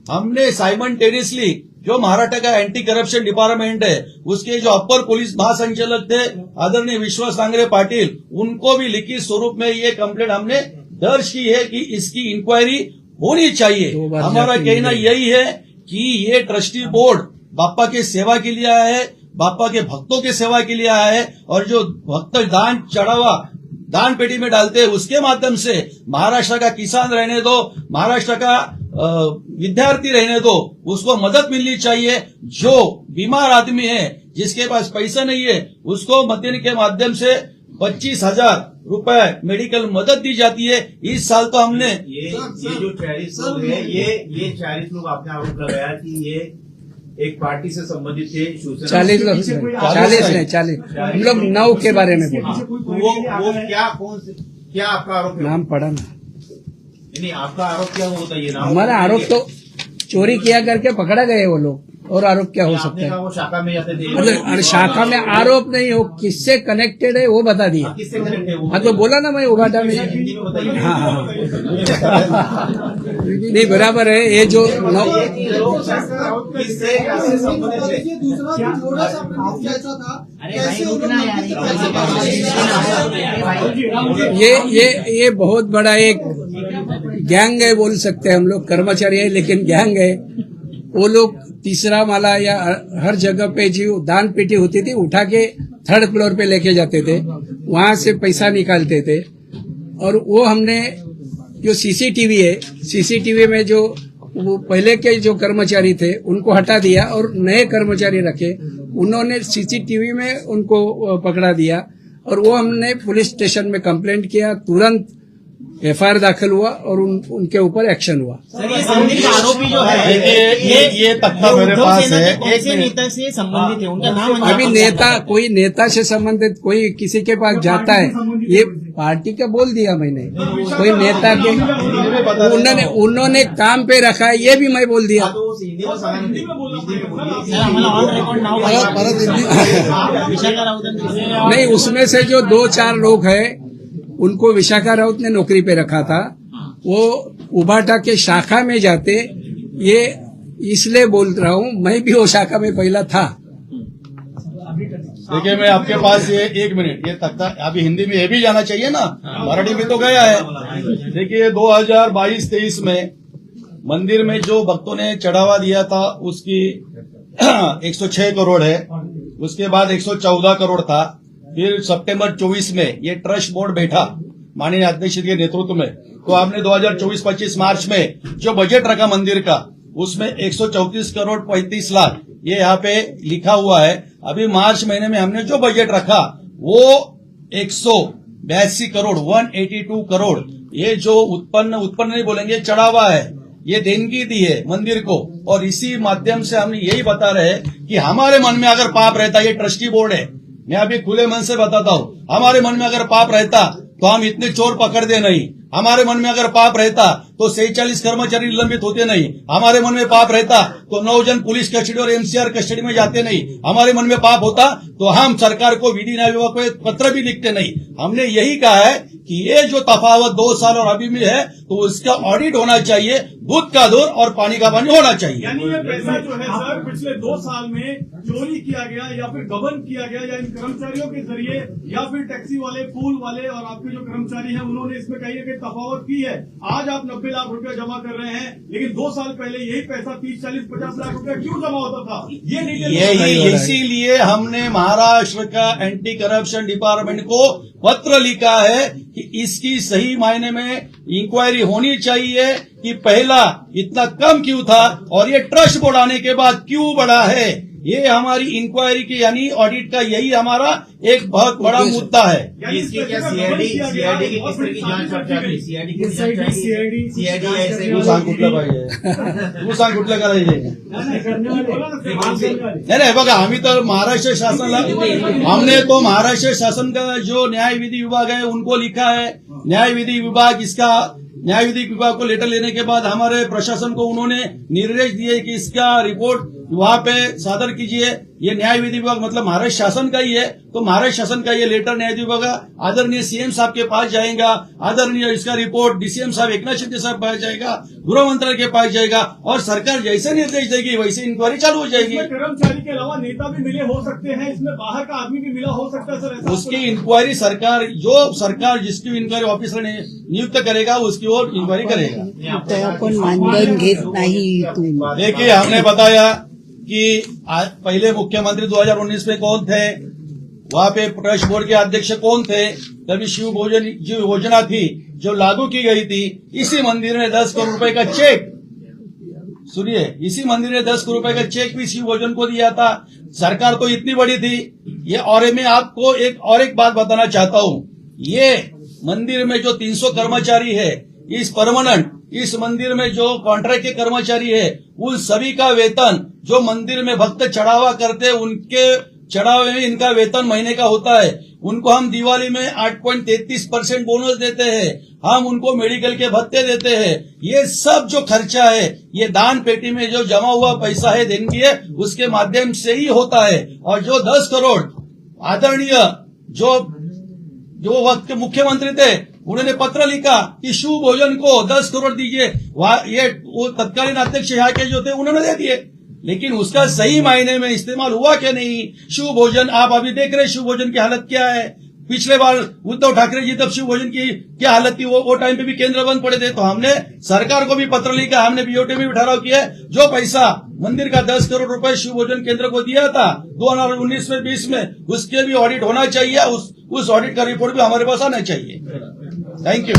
हमने साइमल्टेनियसली जो महाराष्ट्र का एंटी करप्शन डिपार्टमेंट है, उसके जो अपर पुलिस महासंचालक थे आदरणीय विश्वास नांगरे पाटिल, उनको भी लिखित स्वरूप में ये कंप्लेंट हमने दर्ज की है कि इसकी इंक्वायरी होनी चाहिए। हमारा कहना यही है कि ये ट्रस्टी बोर्ड बाप्पा की सेवा के लिए आया है, बाप्पा के भक्तों की सेवा के लिए आया है, और जो भक्त दान चढ़ावा दान पेटी में डालते हैं उसके माध्यम से महाराष्ट्र का किसान रहने दो, महाराष्ट्र का विद्यार्थी रहने दो, उसको मदद मिलनी चाहिए। जो बीमार आदमी है, जिसके पास पैसा नहीं है, उसको मदन के माध्यम से 25,000 रुपए मेडिकल मदद दी जाती है। इस साल तो हमने ये जो 40 लोग हैं, ये 40 लोग आपने आरोप लगाया कि ये एक पार्टी से संबंधित थे, शिवसेना 40 लोग, 40 नहीं 40, हम लोग 9 के बारे में बोले। वो क्या आपका आरोप है? नाम पढ़ा ना, नहीं आपका आरोप क्या हो बताइए ना। हमारा आरोप तो चोरी किया करके पकड़ा गए वो लोग, और आरोप क्या हो सकता आपने कहा है? वो शाखा में जाते थे, मतलब अरे शाखा में आरोप नहीं हो, किससे कनेक्टेड है वो बता दिया। किससे कनेक्ट है वो? हाँ तो बोला ना मैं उबाटा में। हिंदी में बताइए। हाँ नहीं बराबर है। ये जो किससे कैसे संबंधित है? ये दूसरा थोड़ा सा प्रश्न कैसा था, कैसे ये बहुत बड़ा एक गैंग है बोल सकते हैं हम लोग, कर्मचारी है लेकिन गैंग है। वो लोग तीसरा माला या हर जगह पे जो दान पेटी होती थी उठा के 3rd फ्लोर पे लेके जाते थे, वहां से पैसा निकालते थे। और वो हमने जो सीसीटीवी है, सीसीटीवी में जो वो पहले के जो कर्मचारी थे उनको हटा दिया और नए कर्मचारी रखे, उन्होंने सीसीटीवी में उनको पकड़ा दिया। और वो हमने पुलिस स्टेशन में कंप्लेंट किया, तुरंत एफआईआर दाखिल हुआ और उनके ऊपर एक्शन हुआ। सर ये संदिग्ध आरोपी जो है ये तख्ता मेरे पास है। ऐसे नेता से संबंधित है, उनका नाम अभी नेता, कोई नेता से संबंधित कोई किसी के पास जाता है, ये पार्टी का बोल दिया मैंने, कोई नेता के उन्होंने काम पे रखा है, ये भी मैं बोल दिया। विशाखा राउत नहीं, उसमें से जो 2-4 लोग हैं उनको विशाखा राउत ने नौकरी पे रखा था, वो उबाटा के शाखा में जाते, ये इसलिए बोल रहा हूँ, मैं भी वो शाखा में पहला था। देखिए मैं आपके पास ये 1 मिनट, ये तख्ता अभी हिंदी में ये भी जाना चाहिए ना, मराठी में तो गया है। देखिए 2022-23 में मंदिर में जो भक्तों ने चढ़ावा दिया था उसकी 106 करोड़ है, उसके बाद 114 करोड़ था। फिर सितंबर 24 में ये ट्रस्ट बोर्ड बैठा माननीय अध्यक्ष के नेतृत्व में, तो आपने 2024-25 मार्च में जो बजट रखा मंदिर का, उसमें 134 करोड़ 35 लाख ये यहाँ पे लिखा हुआ है। अभी मार्च महीने में हमने जो बजट रखा वो 182 करोड़ 182 करोड़, ये जो उत्पन्न नहीं बोलेंगे, चढ़ावा है, ये देनगी दी है मंदिर को। और इसी माध्यम से हम यही बता रहे हैं कि हमारे मन में अगर पाप रहता, ये ट्रस्टी बोर्ड है, मैं अभी खुले मन से बताता हूँ, हमारे मन में अगर पाप रहता तो हम इतने चोर पकड़ते नहीं। हमारे मन में अगर पाप रहता तो 46 कर्मचारी निलंबित होते नहीं। हमारे मन में पाप रहता तो 9 जन पुलिस कस्टडी और एमसीआर कस्टडी में जाते नहीं। हमारे मन में पाप होता तो हम सरकार को, विधि न्याय विभाग को एक पत्र भी लिखते नहीं। हमने यही कहा है कि ये जो तफावत 2 साल और अभी में है तो उसका ऑडिट होना चाहिए, दूध का दूध और पानी का पानी होना चाहिए। यानी ये पैसा जो है सर पिछले 2 साल में चोरी किया गया या फिर गबन किया गया या इन कर्मचारियों के जरिए या फिर टैक्सी वाले, पूल वाले और आपके जो कर्मचारी हैं उन्होंने इसमें कहीं ना कहीं तफावत की है। आज आप 90 लाख रुपया जमा कर रहे हैं, लेकिन 2 साल पहले यही पैसा 30, 40, 50 लाख रुपया क्यों जमा होता था? ये यही इसीलिए हमने महाराष्ट्र का एंटी करप्शन डिपार्टमेंट को पत्र लिखा है कि इसकी सही मायने में इंक्वायरी होनी चाहिए कि पहला इतना कम क्यों था और ये ट्रस्ट बोर्ड आने के बाद क्यों बढ़ा है। ये हमारी इंक्वायरी की यानी ऑडिट का यही हमारा एक बहुत बड़ा मुद्दा है। इसकी क्या सीआईडी की किस तरह की जांच चाहती? सीआईडी की सीआईडी ऐसे तू सांग कुठलं पाहिजे, तू सांग कुठलं करायचे? नाही बघा, आम्ही तर महाराष्ट्र शासनाला, हमने तो महाराष्ट्र शासन का जो न्याय विधि विभाग है उनको लिखा है। न्याय विधि विभाग को लेटर लेने के बाद हमारे प्रशासन को उन्होंने निर्देश दिए कि इसका रिपोर्ट वहां पे सादर कीजिए। ये न्याय विधि विभाग मतलब महाराष्ट्र शासन का ही है, तो महाराष्ट्र शासन का ये लेटर न्याय विभाग आदरणीय सीएम साहब के पास जाएगा, आदरणीय इसका रिपोर्ट डीसीएम साहब एकनाथ शिंदे साहब पास जाएगा, गृह मंत्रालय के पास जाएगा और सरकार जैसे निर्देश देगी वैसे इंक्वायरी चालू हो जाएगी। कर्मचारी के अलावा नेता भी मिले हो सकते हैं, इसमें बाहर का आदमी भी मिला हो सकता है सर। उसकी इंक्वायरी सरकार जिसकी इंक्वायरी ऑफिसर ने नियुक्त करेगा उसकी ओर इंक्वायरी करेगा। आपण मानधन घेत नाही तू देखिए, हमने बताया कि आज पहले मुख्यमंत्री 2019 में कौन थे, वहां पे ट्रस्ट बोर्ड के अध्यक्ष कौन थे, तभी शिव भोजन जो योजना थी जो लागू की गई थी, इसी मंदिर ने 10 करोड़ रुपए का चेक, सुनिए, इसी मंदिर ने 10 करोड़ रुपए का चेक भी शिव भोजन को दिया था। सरकार तो इतनी बड़ी थी ये। और मैं आपको एक बात बताना चाहता हूं, ये मंदिर में जो 300 कर्मचारी है इस परमानेंट, इस मंदिर में जो कॉन्ट्रैक्ट के कर्मचारी है उन सभी का वेतन जो मंदिर में भक्त चढ़ावा करते हैं उनके चढ़ावे में इनका वेतन महीने का होता है। उनको हम दिवाली में 8.33% बोनस देते हैं, हम उनको मेडिकल के भत्ते देते हैं। ये सब जो खर्चा है ये दान पेटी में जो जमा हुआ पैसा है देनगी है उसके माध्यम से ही होता है। और जो 10 करोड़ आदरणीय जो वक्त के मुख्यमंत्री थे उन्होंने पत्र लिखा कि शिव भोजन को 10 करोड़ दीजिए, ये वो तत्कालीन अध्यक्ष यहाँ के जो थे उन्होंने दे दिए, लेकिन उसका सही मायने में इस्तेमाल हुआ क्या नहीं। शिव भोजन आप अभी देख रहे शिव भोजन की हालत क्या है। पिछले बार उद्धव ठाकरे जी तब शिव भोजन की क्या हालत थी, वो टाइम पे भी केंद्र बंद पड़े थे। तो हमने सरकार को भी पत्र लिखा, हमने बीओटी में भी ठहराव किया, जो पैसा मंदिर का 10 करोड़ रुपए शिव भोजन केंद्र को दिया था 2019 में 20 में, उसके भी ऑडिट होना चाहिए। उस ऑडिट का रिपोर्ट भी हमारे पास आना चाहिए। Thank you.